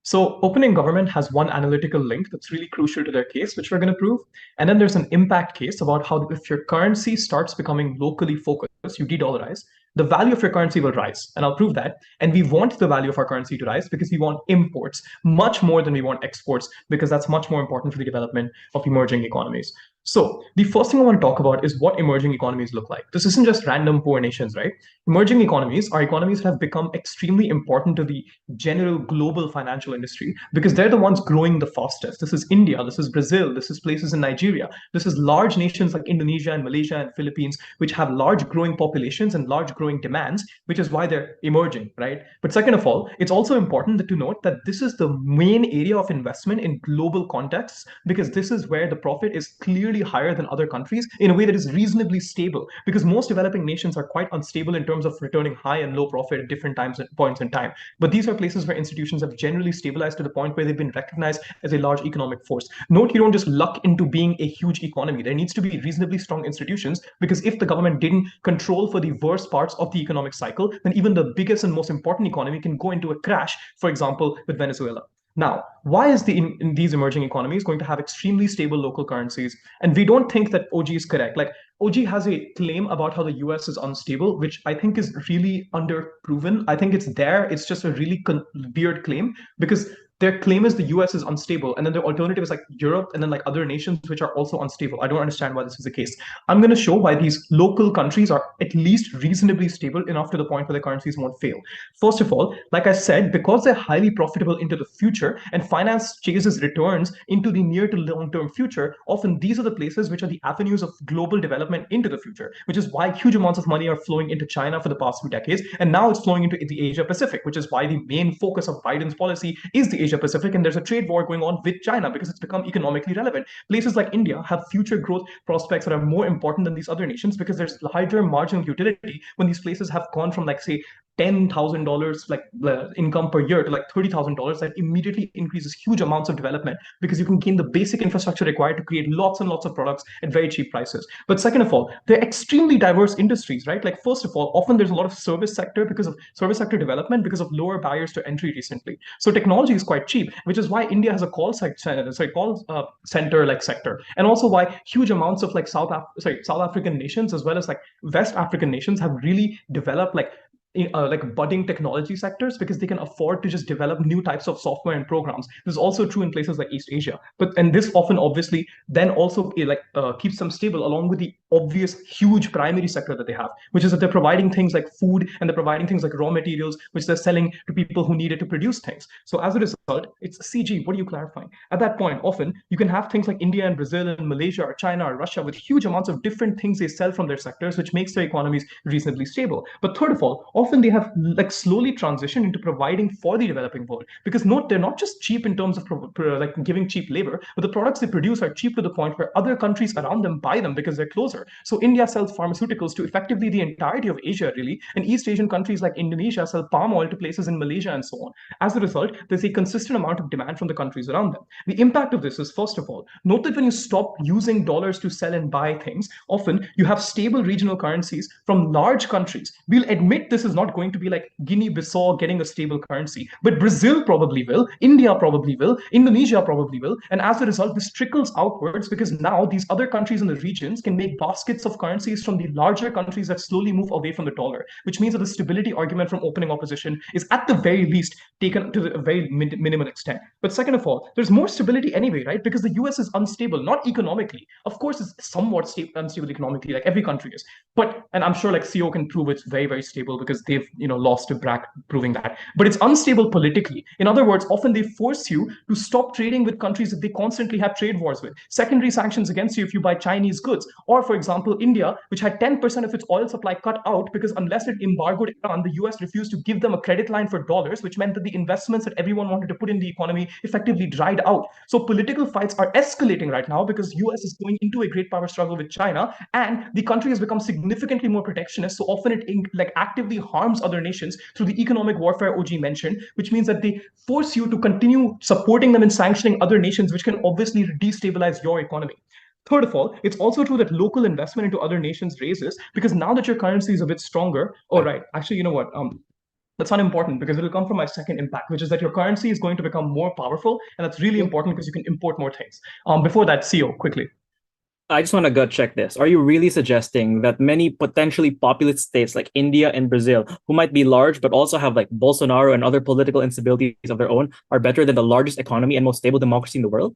So opening government has one analytical link that's really crucial to their case, which we're going to prove. And then there's an impact case about how if your currency starts becoming locally focused, you de-dollarize, the value of your currency will rise. And I'll prove that. And we want the value of our currency to rise because we want imports much more than we want exports, because that's much more important for the development of emerging economies. So the first thing I want to talk about is what emerging economies look like. This isn't just random poor nations, right? Emerging economies are economies that have become extremely important to the general global financial industry because they're the ones growing the fastest. This is India, this is Brazil, this is places in Nigeria, this is large nations like Indonesia and Malaysia and Philippines, which have large growing populations and large growing demands, which is why they're emerging, right? But second of all, it's also important to note that this is the main area of investment in global contexts because this is where the profit is clearly higher than other countries in a way that is reasonably stable, because most developing nations are quite unstable in terms of returning high and low profit at different times and points in time. But these are places where institutions have generally stabilized to the point where they've been recognized as a large economic force. Note, you don't just luck into being a huge economy. There needs to be reasonably strong institutions, because if the government didn't control for the worst parts of the economic cycle, then even the biggest and most important economy can go into a crash, for example, with Venezuela. Now, why is in these emerging economies going to have extremely stable local currencies? And we don't think that OG is correct. Like, OG has a claim about how the US is unstable, which I think is really underproven. I think it's there. It's just a really weird claim because their claim is the US is unstable, and then their alternative is like Europe and then like other nations which are also unstable. I don't understand why this is the case. I'm going to show why these local countries are at least reasonably stable enough to the point where the currencies won't fail. First of all, like I said, because they're highly profitable into the future and finance chases returns into the near to long-term future, often these are the places which are the avenues of global development into the future, which is why huge amounts of money are flowing into China for the past few decades, and now it's flowing into the Asia Pacific, which is why the main focus of Biden's policy is the Asia Pacific, and there's a trade war going on with China because it's become economically relevant. Places like India have future growth prospects that are more important than these other nations because there's higher marginal utility when these places have gone from, like, say, $10,000 like income per year to like $30,000. That immediately increases huge amounts of development because you can gain the basic infrastructure required to create lots and lots of products at very cheap prices. But second of all, they're extremely diverse industries, right? Like, first of all, often there's a lot of service sector because of service sector development because of lower barriers to entry recently. So technology is quite cheap, which is why India has a call center like sector, and also why huge amounts of like South African nations as well as like West African nations have really developed like budding technology sectors because they can afford to just develop new types of software and programs. This is also true in places like East Asia. And this often obviously then also keeps them stable along with the obvious huge primary sector that they have, which is that they're providing things like food and they're providing things like raw materials, which they're selling to people who need it to produce things. So as a result, it's CG. What are you clarifying? At that point, often you can have things like India and Brazil and Malaysia or China or Russia with huge amounts of different things they sell from their sectors, which makes their economies reasonably stable. But third of all, often they have like slowly transitioned into providing for the developing world, because note, they're not just cheap in terms of like giving cheap labor, but the products they produce are cheap to the point where other countries around them buy them because they're closer. So India sells pharmaceuticals to effectively the entirety of Asia, really, and East Asian countries like Indonesia sell palm oil to places in Malaysia and so on. As a result, there's a consistent amount of demand from the countries around them. The impact of this is, first of all, note that when you stop using dollars to sell and buy things, often you have stable regional currencies from large countries. We'll admit this is not going to be like Guinea-Bissau getting a stable currency, but Brazil probably will, India probably will, Indonesia probably will, and as a result, this trickles outwards because now these other countries in the regions can make baskets of currencies from the larger countries that slowly move away from the dollar, which means that the stability argument from opening opposition is at the very least taken to a very minimal extent. But second of all, there's more stability anyway, right? Because the US is unstable, not economically. Of course, it's somewhat unstable economically, like every country is. But, and I'm sure like CO can prove it's very, very stable because they've lost to BRAC proving that. But it's unstable politically. In other words, often they force you to stop trading with countries that they constantly have trade wars with. Secondary sanctions against you if you buy Chinese goods. Or for example, India, which had 10% of its oil supply cut out because unless it embargoed Iran, the US refused to give them a credit line for dollars, which meant that the investments that everyone wanted to put in the economy effectively dried out. So political fights are escalating right now because US is going into a great power struggle with China, and the country has become significantly more protectionist. So often it actively harms other nations through the economic warfare OG mentioned, which means that they force you to continue supporting them and sanctioning other nations, which can obviously destabilize your economy. Third of all, it's also true that local investment into other nations raises because now that your currency is a bit stronger. Oh, right. Actually, you know what? That's not important because it'll come from my second impact, which is that your currency is going to become more powerful, and that's really important because you can import more things. Before that, CEO, quickly. I just want to gut check this. Are you really suggesting that many potentially populous states like India and Brazil, who might be large but also have like Bolsonaro and other political instabilities of their own, are better than the largest economy and most stable democracy in the world?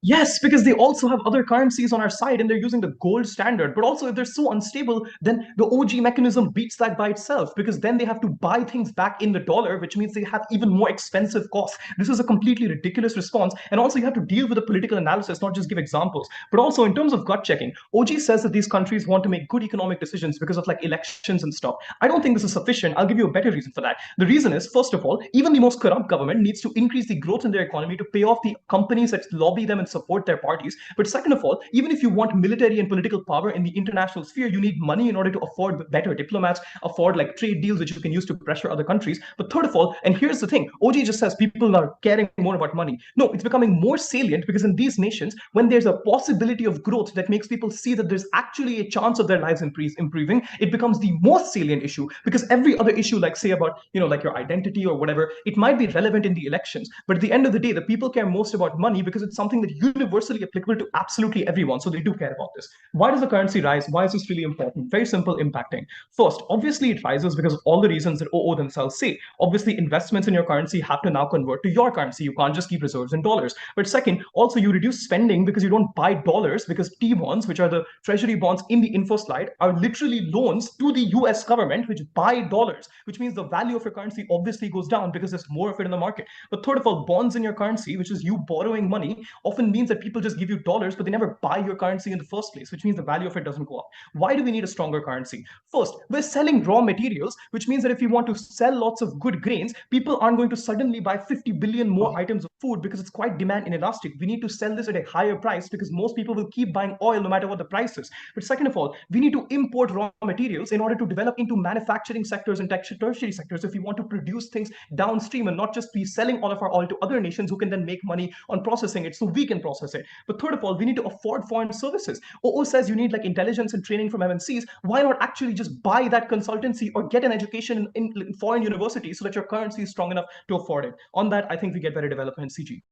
Yes, because they also have other currencies on our side and they're using the gold standard. But also, if they're so unstable, then the OG mechanism beats that by itself because then they have to buy things back in the dollar, which means they have even more expensive costs. This is a completely ridiculous response. And also, you have to deal with the political analysis, not just give examples. But also, in terms of gut checking, OG says that these countries want to make good economic decisions because of like elections and stuff. I don't think this is sufficient. I'll give you a better reason for that. The reason is, first of all, even the most corrupt government needs to increase the growth in their economy to pay off the companies that lobby them and support their parties. But second of all, even if you want military and political power in the international sphere, you need money in order to afford better diplomats, afford like trade deals which you can use to pressure other countries. But third of all, and here's the thing, OG just says people are caring more about money. No, it's becoming more salient because in these nations, when there's a possibility of growth that makes people see that there's actually a chance of their lives improving, it becomes the most salient issue because every other issue, like say about, like your identity or whatever, it might be relevant in the elections. But at the end of the day, the people care most about money because it's something that universally applicable to absolutely everyone. So they do care about this. Why does the currency rise? Why is this really important? Very simple, impacting. First, obviously it rises because of all the reasons that OO themselves say. Obviously, investments in your currency have to now convert to your currency. You can't just keep reserves in dollars. But second, also you reduce spending because you don't buy dollars because T-bonds, which are the treasury bonds in the info slide, are literally loans to the US government, which buy dollars, which means the value of your currency obviously goes down because there's more of it in the market. But third of all, bonds in your currency, which is you borrowing money, often means that people just give you dollars, but they never buy your currency in the first place, which means the value of it doesn't go up. Why do we need a stronger currency? First, we're selling raw materials, which means that if you want to sell lots of good grains, people aren't going to suddenly buy 50 billion more items of food because it's quite demand inelastic. We need to sell this at a higher price because most people will keep buying oil no matter what the price is. But second of all, we need to import raw materials in order to develop into manufacturing sectors and tertiary sectors if we want to produce things downstream and not just be selling all of our oil to other nations who can then make money on processing it so we can process it. But third of all, we need to afford foreign services. OO says you need like intelligence and training from MNCs. Why not actually just buy that consultancy or get an education in foreign universities so that your currency is strong enough to afford it? On that, I think we get better development. CG.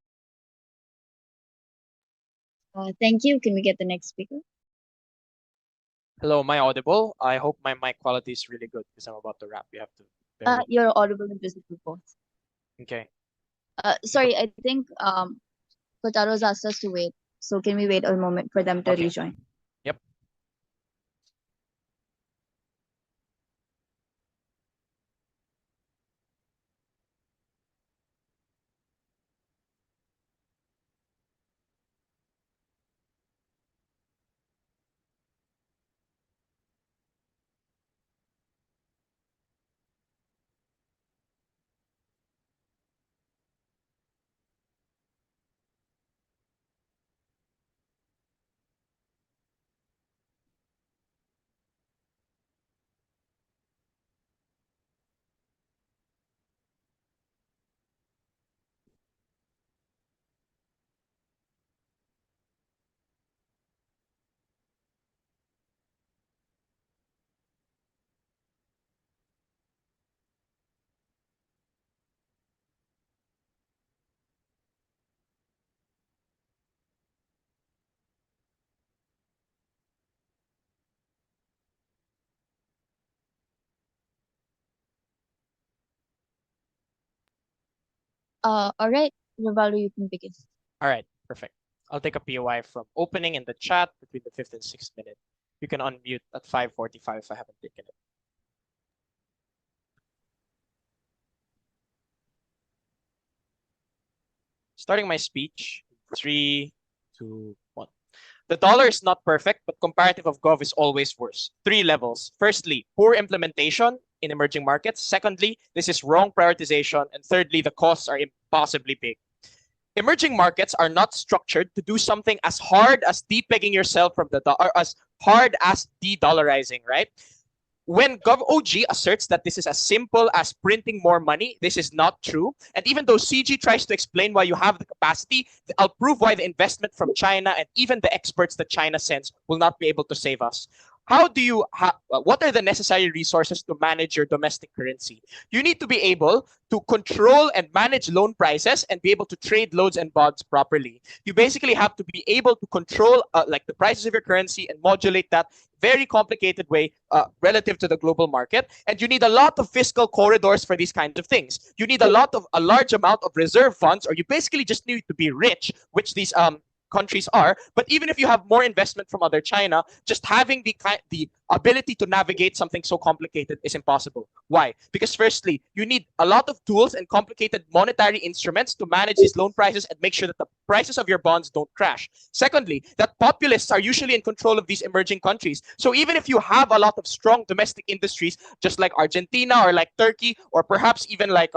Thank you. Can we get the next speaker? Hello, am I audible? I hope my mic quality is really good because I'm about to wrap. You have to bear with me. You're audible and visible both. Okay. Sorry, I think Kotaro's asked us to wait. So can we wait a moment for them to Okay. rejoin? Yep. All right, Rivaldo, you can begin. All right, perfect. I'll take a POI from opening in the chat between the 5th and 6th minute. You can unmute at 5:45 if I haven't taken it. Starting my speech, 3, 2, 1. The dollar is not perfect, but comparative of gov is always worse. 3 levels. Firstly, poor implementation in emerging markets. Secondly, this is wrong prioritization. And thirdly, the costs are impossibly big. Emerging markets are not structured to do something as hard as depegging yourself from the dollar, as hard as de-dollarizing, right? When GovOG asserts that this is as simple as printing more money, this is not true. And even though CG tries to explain why you have the capacity, I'll prove why the investment from China and even the experts that China sends will not be able to save us. How do you what are the necessary resources to manage your domestic currency? You need to be able to control and manage loan prices and be able to trade loans and bonds properly. You basically have to be able to control like the prices of your currency and modulate that very complicated way relative to the global market. And you need a lot of fiscal corridors for these kinds of things. You need a large amount of reserve funds, or you basically just need to be rich, which these countries are. But even if you have more investment from other China, just having the ability to navigate something so complicated is impossible. Why? Because firstly, you need a lot of tools and complicated monetary instruments to manage these loan prices and make sure that the prices of your bonds don't crash. Secondly, that populists are usually in control of these emerging countries. So even if you have a lot of strong domestic industries, just like Argentina or like Turkey, or perhaps even like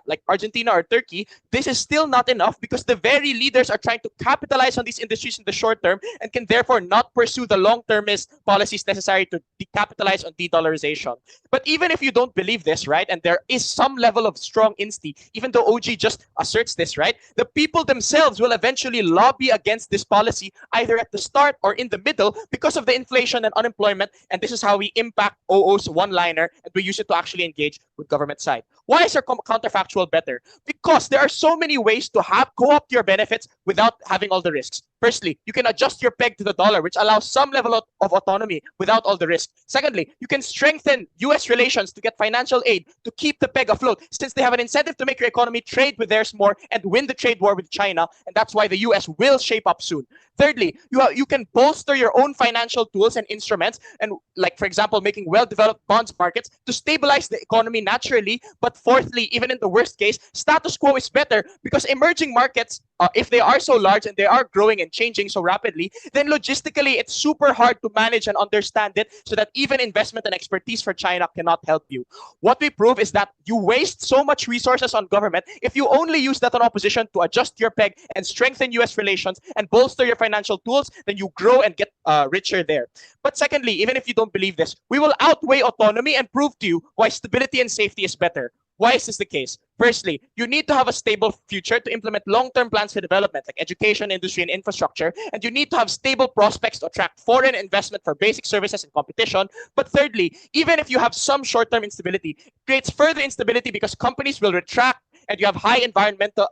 like Argentina or Turkey, this is still not enough because the very leaders are trying to capitalize on these industries in the short term and can therefore not pursue the long-termist policies necessary to capitalize on de-dollarization. But even if you don't believe this, right, and there is some level of strong insti, even though OG just asserts this, right, the people themselves will eventually lobby against this policy either at the start or in the middle because of the inflation and unemployment, and this is how we impact OO's one-liner and we use it to actually engage with government side. Why is our counterfactual better? Because there are so many ways to co-opt your benefits without having all the risks. Firstly, you can adjust your peg to the dollar, which allows some level of autonomy without all the risk. Secondly, you can strengthen US relations to get financial aid to keep the peg afloat, since they have an incentive to make your economy trade with theirs more and win the trade war with China, and that's why the US will shape up soon. Thirdly, you can bolster your own financial tools and instruments, and like, for example, making well-developed bonds markets to stabilize the economy naturally. But fourthly, even in the worst case, status quo is better because emerging markets, if they are so large and they are growing and changing so rapidly, then logistically it's super hard to manage and understand it, so that even investment and expertise for China cannot help you. What we prove is that you waste so much resources on government if you only use that on opposition to adjust your peg and strengthen US relations and bolster your financial tools, then you grow and get richer there. But secondly, even if you don't believe this, we will outweigh autonomy and prove to you why stability and safety is better. Why is this the case? Firstly, you need to have a stable future to implement long-term plans for development, like education, industry, and infrastructure. And you need to have stable prospects to attract foreign investment for basic services and competition. But thirdly, even if you have some short-term instability, it creates further instability because companies will retract, and you have high environmental,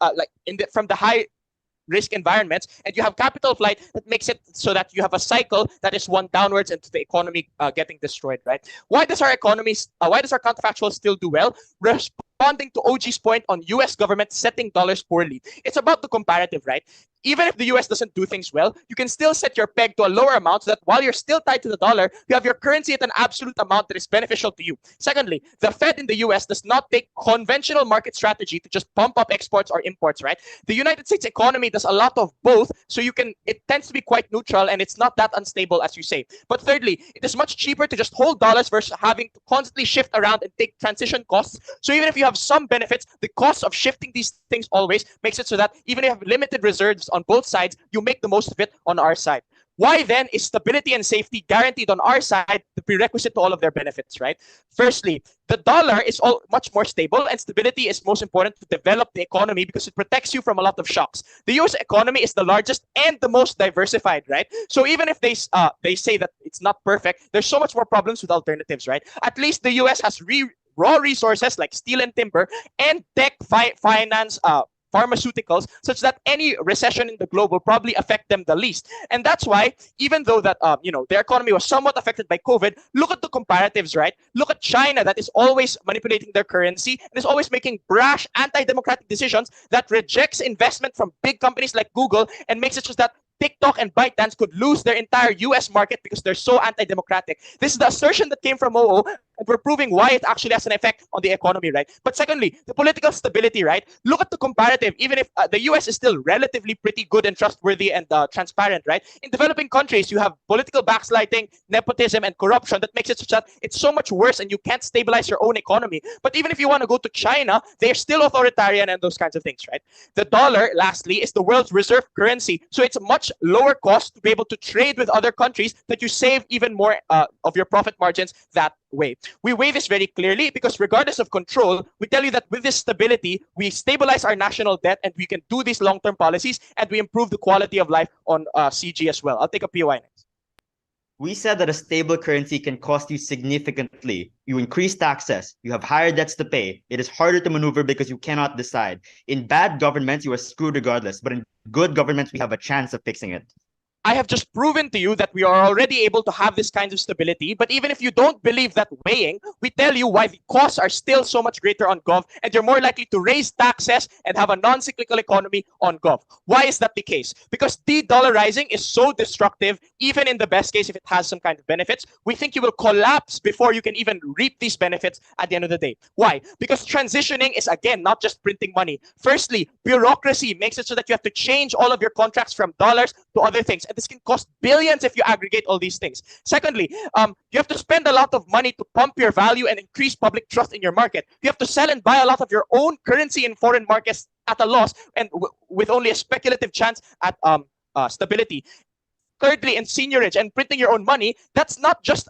from the high risk environments, and you have capital flight that makes it so that you have a cycle that is one downwards into the economy getting destroyed, right? Why does our counterfactual still do well? Responding to OG's point on US government setting dollars poorly. It's about the comparative, right? Even if the US doesn't do things well, you can still set your peg to a lower amount so that while you're still tied to the dollar, you have your currency at an absolute amount that is beneficial to you. Secondly, the Fed in the US does not take conventional market strategy to just pump up exports or imports, right? The United States economy does a lot of both, so it tends to be quite neutral and it's not that unstable as you say. But thirdly, it is much cheaper to just hold dollars versus having to constantly shift around and take transition costs. So even if you have some benefits, the cost of shifting these things always makes it so that even if you have limited reserves on both sides, you make the most of it on our side. Why then is stability and safety guaranteed on our side the prerequisite to all of their benefits, right? Firstly, the dollar is much more stable, and stability is most important to develop the economy because it protects you from a lot of shocks. The US economy is the largest and the most diversified, right? So even if they say that it's not perfect, there's so much more problems with alternatives, right? At least the US has raw resources like steel and timber and tech, finance, pharmaceuticals, such that any recession in the globe will probably affect them the least. And that's why, even though that their economy was somewhat affected by COVID, look at the comparatives, right? Look at China, that is always manipulating their currency and is always making brash, anti-democratic decisions that rejects investment from big companies like Google and makes it so that TikTok and ByteDance could lose their entire US market because they're so anti-democratic. This is the assertion that came from OO, and we're proving why it actually has an effect on the economy, right? But secondly, the political stability, right? Look at the comparative. Even if the US is still relatively pretty good and trustworthy and transparent, right? In developing countries, you have political backsliding, nepotism, and corruption that makes it such that it's so much worse and you can't stabilize your own economy. But even if you want to go to China, they're still authoritarian and those kinds of things, right? The dollar, lastly, is the world's reserve currency. So it's much lower cost to be able to trade with other countries that you save even more of your profit margins that way. We weigh this very clearly because regardless of control, we tell you that with this stability, we stabilize our national debt and we can do these long-term policies and we improve the quality of life on CG as well. I'll take a POI next. We said that a stable currency can cost you significantly. You increase taxes, you have higher debts to pay. It is harder to maneuver because you cannot decide. In bad governments, you are screwed regardless, but in good governments, we have a chance of fixing it. I have just proven to you that we are already able to have this kind of stability. But even if you don't believe that weighing, we tell you why the costs are still so much greater on Gov, and you're more likely to raise taxes and have a non-cyclical economy on Gov. Why is that the case? Because de-dollarizing is so destructive, even in the best case, if it has some kind of benefits, we think you will collapse before you can even reap these benefits at the end of the day. Why? Because transitioning is, again, not just printing money. Firstly, bureaucracy makes it so that you have to change all of your contracts from dollars to other things. And this can cost billions if you aggregate all these things. Secondly, you have to spend a lot of money to pump your value and increase public trust in your market. You have to sell and buy a lot of your own currency in foreign markets at a loss and with only a speculative chance at stability. Thirdly, in seniorage and printing your own money, that's not just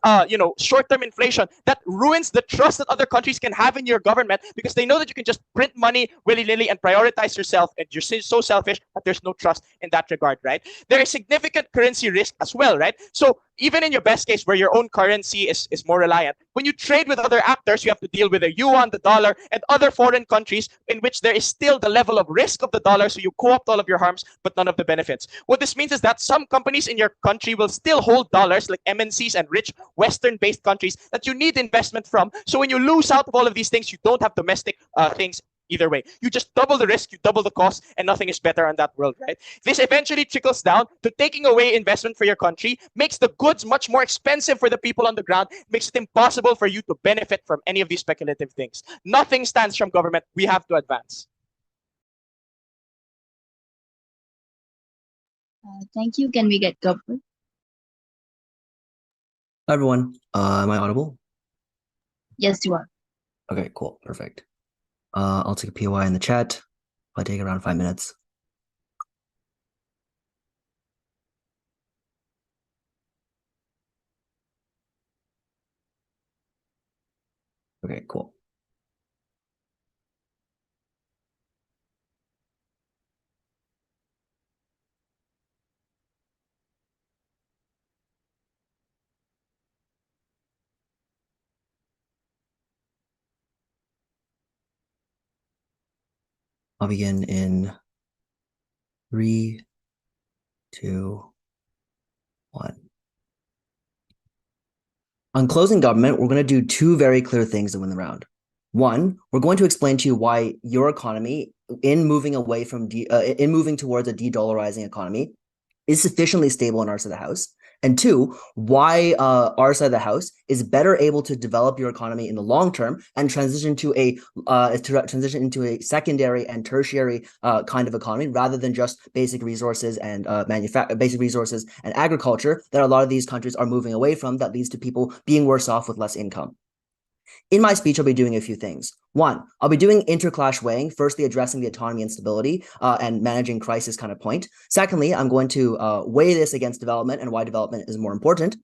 short-term inflation. That ruins the trust that other countries can have in your government because they know that you can just print money willy-nilly and prioritize yourself, and you're so selfish that there's no trust in that regard, right? There is significant currency risk as well, right? So even in your best case where your own currency is more reliant, when you trade with other actors, you have to deal with the yuan, the dollar, and other foreign countries in which there is still the level of risk of the dollar, so you co-opt all of your harms but none of the benefits. What this means is that some companies in your country will still hold dollars, like MNCs and rich Western-based countries that you need investment from. So when you lose out of all of these things, you don't have domestic things either way. You just double the risk, you double the cost, and nothing is better in that world, right? This eventually trickles down to taking away investment for your country, makes the goods much more expensive for the people on the ground, makes it impossible for you to benefit from any of these speculative things. Nothing stands from government. We have to advance. Thank you. Can we get government? Hi, everyone. Am I audible? Yes, you are. Okay, cool. Perfect. I'll take a POI in the chat. I'll take around 5 minutes. Okay, cool. I'll begin in 3, 2, 1. On closing government, we're going to do 2 very clear things to win the round. 1, we're going to explain to you why your economy, in moving away from moving towards a de-dollarizing economy, is sufficiently in our side of the house. And 2, why our side of the house is better able to develop your economy in the long term and transition into a secondary and tertiary kind of economy rather than just basic resources and basic resources and agriculture that a lot of these countries are moving away from, that leads to people being worse off with less income. In my speech, I'll be doing a few things. 1, I'll be doing interclash weighing, firstly addressing the autonomy and stability and managing crisis kind of point. Secondly, I'm going to weigh this against development and why development is more important.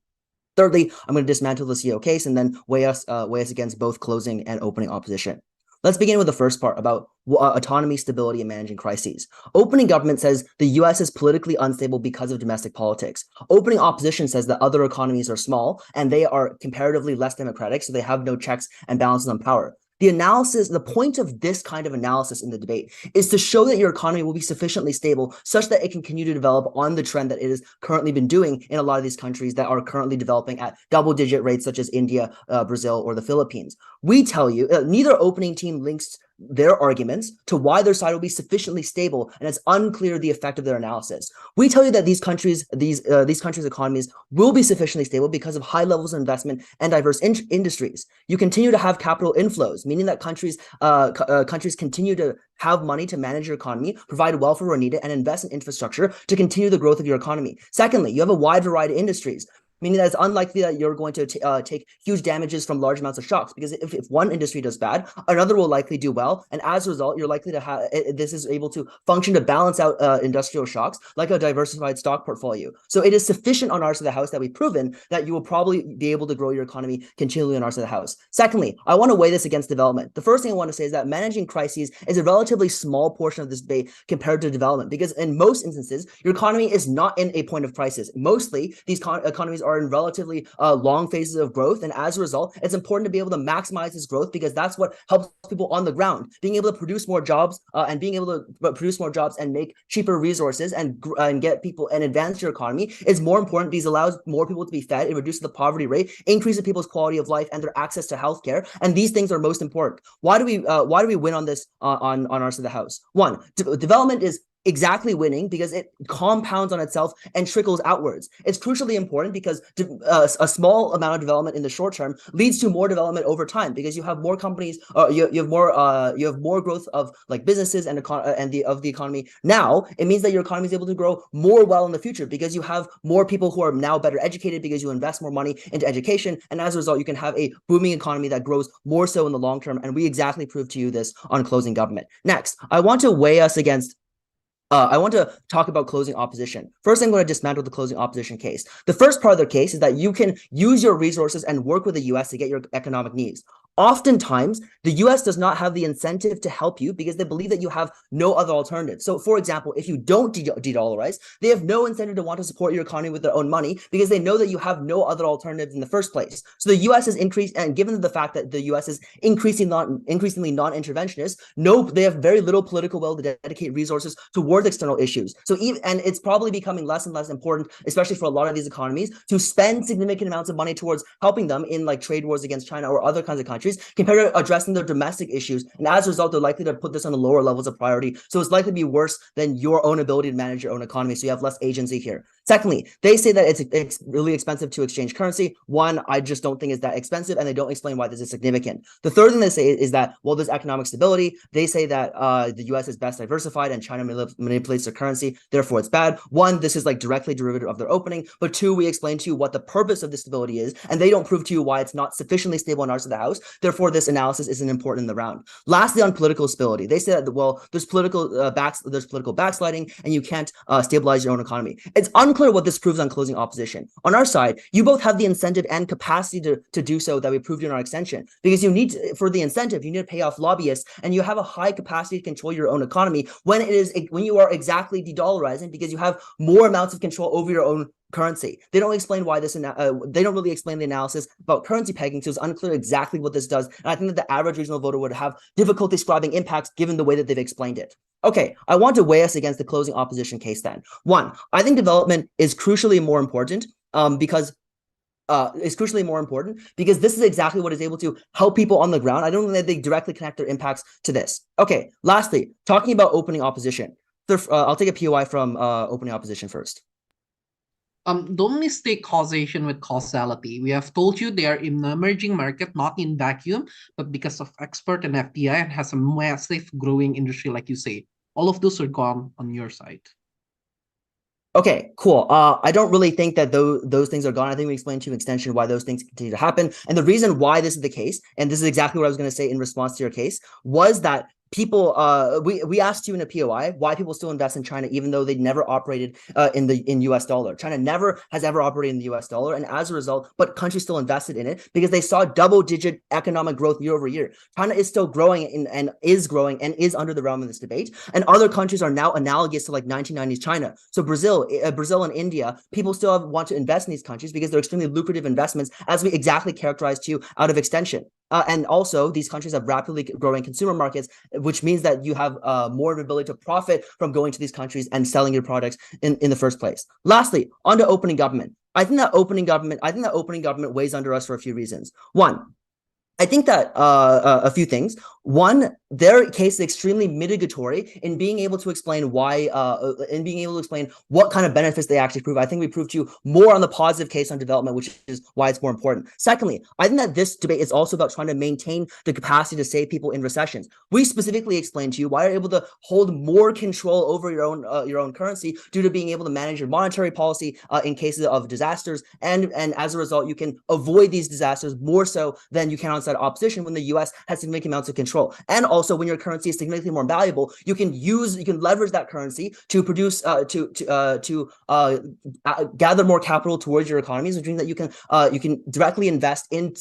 Thirdly, I'm going to dismantle the CEO case and then weigh us against both closing and opening opposition. Let's begin with the first part about autonomy, stability, and managing crises. Opening government says the US is politically unstable because of domestic politics. Opening opposition says that other economies are small and they are comparatively less democratic, so they have no checks and balances on power. The point of this kind of analysis in the debate is to show that your economy will be sufficiently stable such that it can continue to develop on the trend that it has currently been doing in a lot of these countries that are currently developing at double-digit rates, such as India, Brazil, or the Philippines. We tell you, neither opening team links their arguments to why their side will be sufficiently stable, and it's unclear the effect of their analysis. We tell you that these countries' economies will be sufficiently stable because of high levels of investment and diverse industries. You continue to have capital inflows, meaning that countries continue to have money to manage your economy, provide welfare where needed, and invest in infrastructure to continue the growth of your economy. Secondly, you have a wide variety of industries, meaning that it's unlikely that you're going to take huge damages from large amounts of shocks, because if one industry does bad, another will likely do well, and as a result, you're likely to have this is able to function to balance out industrial shocks like a diversified stock portfolio. So it is sufficient on our side of the house that we've proven that you will probably be able to grow your economy continually on our side of the house. Secondly, I want to weigh this against development. The first thing I want to say is that managing crises is a relatively small portion of this debate compared to development, because in most instances, your economy is not in a point of crisis. Mostly, these economies are in relatively long phases of growth, and as a result, it's important to be able to maximize this growth, because that's what helps people on the ground. Being able to produce more jobs and make cheaper resources and get people and advance your economy is more important, because it allows more people to be fed, it reduces the poverty rate, increases people's quality of life and their access to healthcare, and these things are most important. Why do we win on this on our side of the house? One, development is exactly winning because it compounds on itself and trickles outwards. It's crucially important because a small amount of development in the short term leads to more development over time, because you have more companies, you have more growth of like businesses and the economy. Now it means that your economy is able to grow more well in the future, because you have more people who are now better educated, because you invest more money into education, and as a result, you can have a booming economy that grows more so in the long term. And we exactly proved to you this on closing government. Next, I want to weigh us against I want to talk about closing opposition. First, I'm going to dismantle the closing opposition case. The first part of the case is that you can use your resources and work with the US to get your economic needs. Oftentimes, the US does not have the incentive to help you because they believe that you have no other alternative. So, for example, if you don't de-dollarize, they have no incentive to want to support your economy with their own money, because they know that you have no other alternatives in the first place. So the US has increased, and given the fact that the US is increasingly non-interventionist, they have very little political will to dedicate resources towards external issues. So and it's probably becoming less and less important, especially for a lot of these economies, to spend significant amounts of money towards helping them in like trade wars against China or other kinds of countries, compared to addressing their domestic issues. And as a result, they're likely to put this on the lower levels of priority. So it's likely to be worse than your own ability to manage your own economy. So you have less agency here. Secondly, they say that it's really expensive to exchange currency. One, I just don't think it's that expensive, and they don't explain why this is significant. The third thing they say is that, well, there's economic stability. They say that the US is best diversified and China manipulates their currency, therefore it's bad. One, this is like directly derivative of their opening. But two, we explain to you what the purpose of this stability is, and they don't prove to you why it's not sufficiently stable in our side of the house. Therefore, this analysis isn't important in the round. Lastly, on political stability, they say that, well, there's political backsliding, and you can't stabilize your own economy. It's unclear what this proves on closing opposition. On our side, you both have the incentive and capacity to do so that we proved in our extension, because you need to, for the incentive, you need to pay off lobbyists, and you have a high capacity to control your own economy when you are exactly de-dollarizing, because you have more amounts of control over your own currency. They don't explain why this. They don't really explain the analysis about currency pegging, so it's unclear exactly what this does. And I think that the average regional voter would have difficulty describing impacts given the way that they've explained it. Okay, I want to weigh us against the closing opposition case then. One, I think development is crucially more important because this is exactly what is able to help people on the ground. I don't think that they directly connect their impacts to this. Okay, lastly, talking about opening opposition. I'll take a POI from opening opposition first. Don't mistake causation with causality. We have told you they are in an emerging market, not in vacuum, but because of export and FDI, and has a massive growing industry, like you say. All of those are gone on your side. Okay, cool. I don't really think that those things are gone. I think we explained to extension why those things continue to happen. And the reason why this is the case, and this is exactly what I was going to say in response to your case, was that people we asked you in a POI why people still invest in China even though they never operated in US dollar. China never has ever operated in the US dollar, and as a result, but countries still invested in it because they saw double-digit economic growth year over year. China is still growing and is under the realm of this debate, and other countries are now analogous to like 1990s China. So Brazil and India, people still want to invest in these countries because they're extremely lucrative investments, as we exactly characterized to you out of extension. And also, these countries have rapidly growing consumer markets, which means that you have more of an ability to profit from going to these countries and selling your products in the first place. Lastly, on to opening government. I think that opening government weighs under us for a few reasons. One, I think that a few things. One, their case is extremely mitigatory in being able to explain why, in being able to explain what kind of benefits they actually prove. I think we proved to you more on the positive case on development, which is why it's more important. Secondly, I think that this debate is also about trying to maintain the capacity to save people in recessions. We specifically explained to you why you're able to hold more control over your own currency due to being able to manage your monetary policy in cases of disasters, and as a result, you can avoid these disasters more so than you can on opposition when the US has significant amounts of control. And also when your currency is significantly more valuable, you can leverage that currency to produce gather more capital towards your economies, which means that you can directly invest in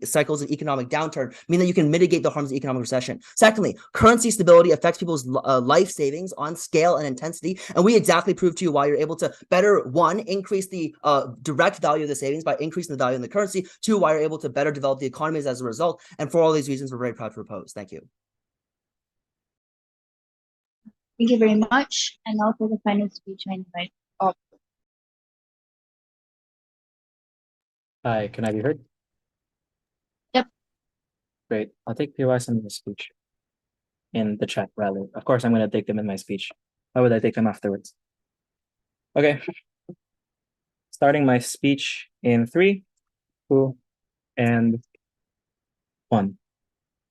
cycles of economic downturn, meaning that you can mitigate the harms of economic recession. Secondly, currency stability affects people's life savings on scale and intensity, and we exactly proved to you why you're able to better, one, increase the direct value of the savings by increasing the value in the currency, two, why you're able to better develop the economies as a result. And for all these reasons, we're very proud to propose. Thank you. Thank you very much. And now for the final speech, I invite Hi, can I be heard? Yep. Great. I'll take POIs in my speech. In the chat, rather. Of course, I'm going to take them in my speech. Why would I take them afterwards? Okay. Starting my speech in 3, 2, and 1.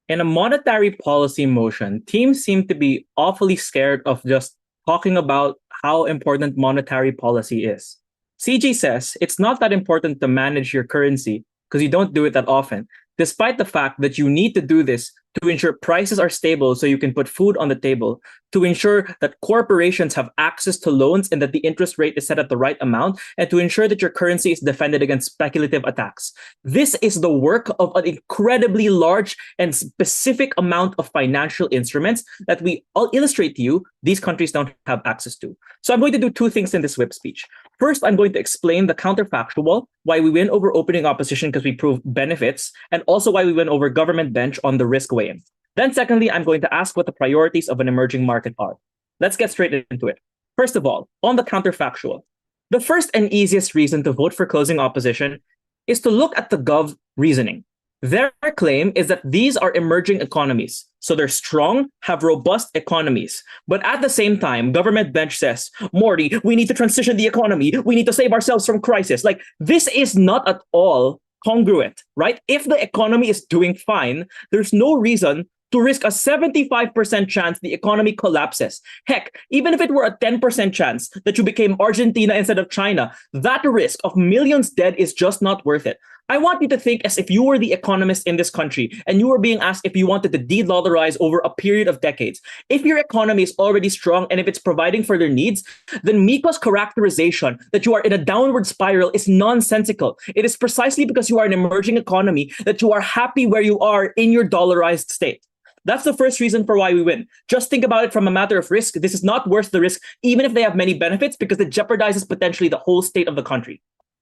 In a monetary policy motion, teams seem to be awfully scared of just talking about how important monetary policy is. CG says it's not that important to manage your currency because you don't do it that often, despite the fact that you need to do this to ensure prices are stable so you can put food on the table, to ensure that corporations have access to loans and that the interest rate is set at the right amount, and to ensure that your currency is defended against speculative attacks. This is the work of an incredibly large and specific amount of financial instruments that I'll illustrate to you these countries don't have access to. So I'm going to do 2 things in this whip speech. First, I'm going to explain the counterfactual, why we win over opening opposition because we prove benefits, and also why we win over government bench on the risk weighing. Then secondly, I'm going to ask what the priorities of an emerging market are. Let's get straight into it. First of all, on the counterfactual, the first and easiest reason to vote for closing opposition is to look at the Gov reasoning. Their claim is that these are emerging economies. So they're strong, have robust economies. But at the same time, government bench says, Morty, we need to transition the economy. We need to save ourselves from crisis. Like, this is not at all congruent, right? If the economy is doing fine, there's no reason to risk a 75% chance the economy collapses. Heck, even if it were a 10% chance that you became Argentina instead of China, that risk of millions dead is just not worth it. I want you to think as if you were the economist in this country and you were being asked if you wanted to de-dollarize over a period of decades. If your economy is already strong and if it's providing for their needs, then Mikko's characterization that you are in a downward spiral is nonsensical. It is precisely because you are an emerging economy that you are happy where you are in your dollarized state. That's the first reason for why we win. Just think about it from a matter of risk. This is not worth the risk, even if they have many benefits, because it jeopardizes potentially the whole state of the country.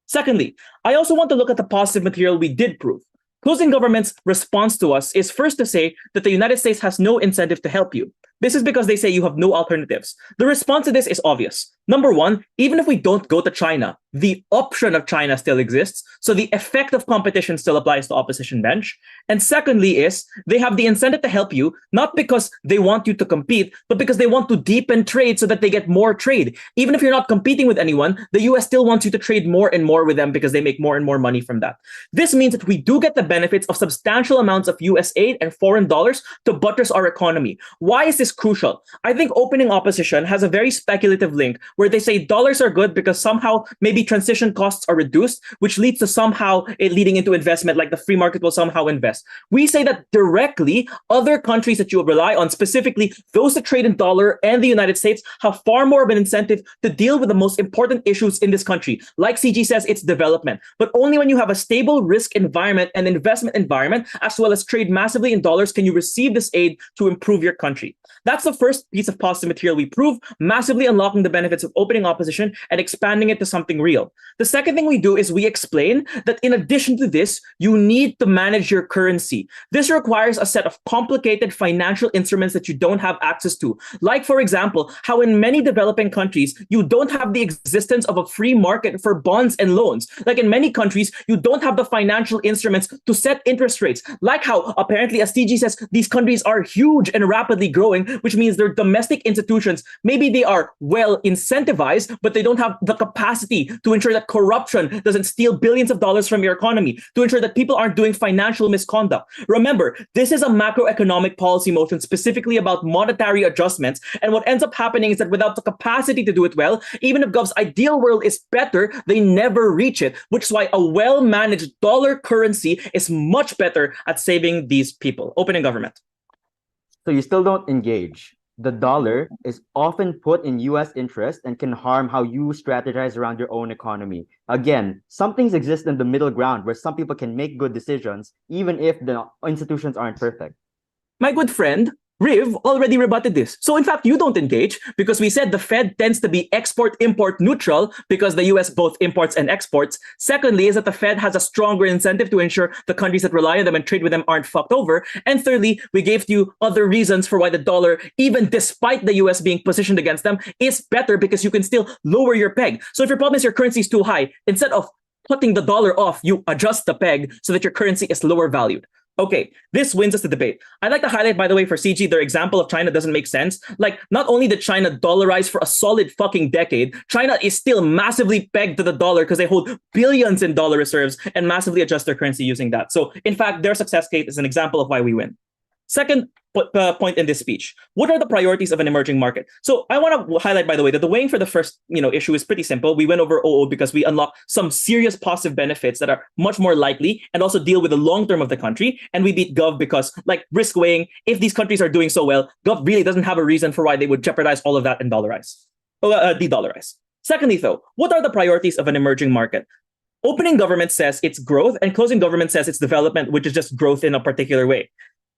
Secondly, I also want to look at the positive material we did prove. Closing government's response to us is first to say that the United States has no incentive to help you. This is because they say you have no alternatives. The response to this is obvious. Number one, even if we don't go to China, the option of China still exists, so the effect of competition still applies to opposition bench. And secondly is, they have the incentive to help you, not because they want you to compete, but because they want to deepen trade so that they get more trade. Even if you're not competing with anyone, the US still wants you to trade more and more with them because they make more and more money from that. This means that we do get the benefits of substantial amounts of US aid and foreign dollars to buttress our economy. Why is this crucial? I think opening opposition has a very speculative link where they say dollars are good because somehow maybe transition costs are reduced, which leads to somehow it leading into investment, like the free market will somehow invest. We say that directly, other countries that you rely on, specifically those that trade in dollar and the United States, have far more of an incentive to deal with the most important issues in this country. Like CG says, it's development. But only when you have a stable risk environment and investment environment, as well as trade massively in dollars, can you receive this aid to improve your country. That's the first piece of positive material we prove, massively unlocking the benefits of opening opposition and expanding it to something real. real. The second thing we do is we explain that in addition to this, you need to manage your currency. This requires a set of complicated financial instruments that you don't have access to. Like, for example, how in many developing countries, you don't have the existence of a free market for bonds and loans. Like in many countries, you don't have the financial instruments to set interest rates. Like how apparently, as TG says, these countries are huge and rapidly growing, which means their domestic institutions, maybe they are well incentivized, but they don't have the capacity to ensure that corruption doesn't steal billions of dollars from your economy, to ensure that people aren't doing financial misconduct. Remember, this is a macroeconomic policy motion specifically about monetary adjustments. And what ends up happening is that without the capacity to do it well, even if Gov's ideal world is better, they never reach it, which is why a well-managed dollar currency is much better at saving these people. Opening government. So you still don't engage. The dollar is often put in US interest and can harm how you strategize around your own economy. Again, some things exist in the middle ground where some people can make good decisions, even if the institutions aren't perfect. My good friend, Riv already rebutted this. So in fact, you don't engage because we said the Fed tends to be export-import neutral because the US both imports and exports. Secondly, is that the Fed has a stronger incentive to ensure the countries that rely on them and trade with them aren't fucked over. And thirdly, we gave you other reasons for why the dollar, even despite the US being positioned against them, is better because you can still lower your peg. So if your problem is your currency is too high, instead of cutting the dollar off, you adjust the peg so that your currency is lower valued. Okay, this wins us the debate. I'd like to highlight, by the way, for CG, their example of China doesn't make sense. Like, not only did China dollarize for a solid fucking decade, China is still massively pegged to the dollar because they hold billions in dollar reserves and massively adjust their currency using that. So, in fact, their success case is an example of why we win. Second point in this speech, what are the priorities of an emerging market? So I want to highlight, by the way, that the weighing for the first issue is pretty simple. We went over OO because we unlock some serious positive benefits that are much more likely and also deal with the long term of the country. And we beat Gov because, like, risk weighing, if these countries are doing so well, Gov really doesn't have a reason for why they would jeopardize all of that and de-dollarize. Secondly, though, what are the priorities of an emerging market? Opening government says it's growth and closing government says it's development, which is just growth in a particular way.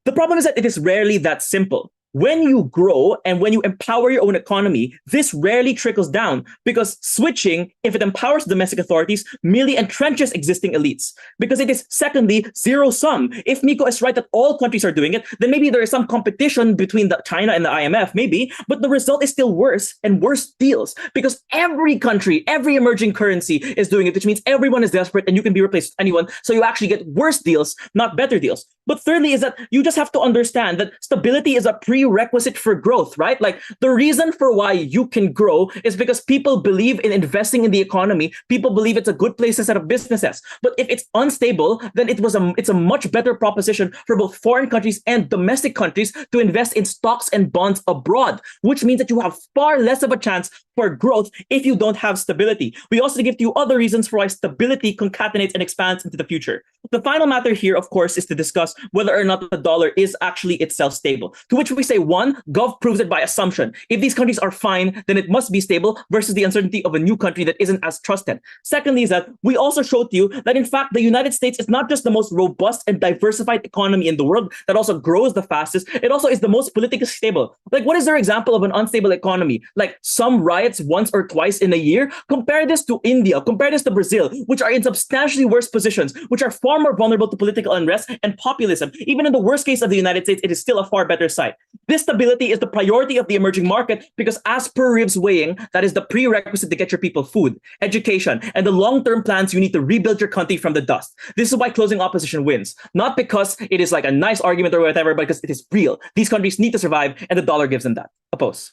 The problem is that it is rarely that simple. When you grow and when you empower your own economy, this rarely trickles down because switching, if it empowers domestic authorities, merely entrenches existing elites. Because it is, secondly, zero sum. If Mikko is right that all countries are doing it, then maybe there is some competition between China and the IMF, maybe, but the result is still worse and worse deals because every country, every emerging currency is doing it, which means everyone is desperate and you can be replaced with anyone. So you actually get worse deals, not better deals. But thirdly is that you just have to understand that stability is a prerequisite for growth, right? Like the reason for why you can grow is because people believe in investing in the economy. People believe it's a good place to set up businesses. But if it's unstable, then it's a much better proposition for both foreign countries and domestic countries to invest in stocks and bonds abroad, which means that you have far less of a chance for growth if you don't have stability. We also give you other reasons for why stability concatenates and expands into the future. The final matter here, of course, is to discuss whether or not the dollar is actually itself stable. To which we say, one, Gov proves it by assumption. If these countries are fine, then it must be stable versus the uncertainty of a new country that isn't as trusted. Secondly is that we also showed you that, in fact, the United States is not just the most robust and diversified economy in the world that also grows the fastest, it also is the most politically stable. Like, what is their example of an unstable economy? Like some riots once or twice in a year? Compare this to India, compare this to Brazil, which are in substantially worse positions, which are far more vulnerable to political unrest and populism. Even in the worst case of the United States, it is still a far better site. This stability is the priority of the emerging market because, as per Riv's weighing, that is the prerequisite to get your people food, education, and the long-term plans you need to rebuild your country from the dust. This is why closing opposition wins. Not because it is like a nice argument or whatever, but because it is real. These countries need to survive, and the dollar gives them that. Oppose.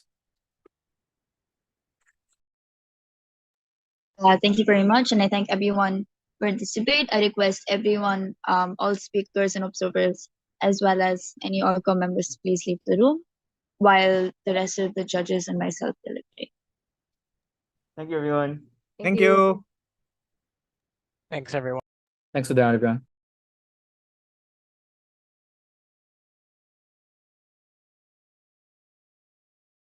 Thank you very much, and I thank everyone for this debate. I request everyone, all speakers and observers, as well as any ORCO members, to please leave the room while the rest of the judges and myself deliberate. Thank you, everyone. Thank you. Thanks, everyone. Thanks for that, everyone.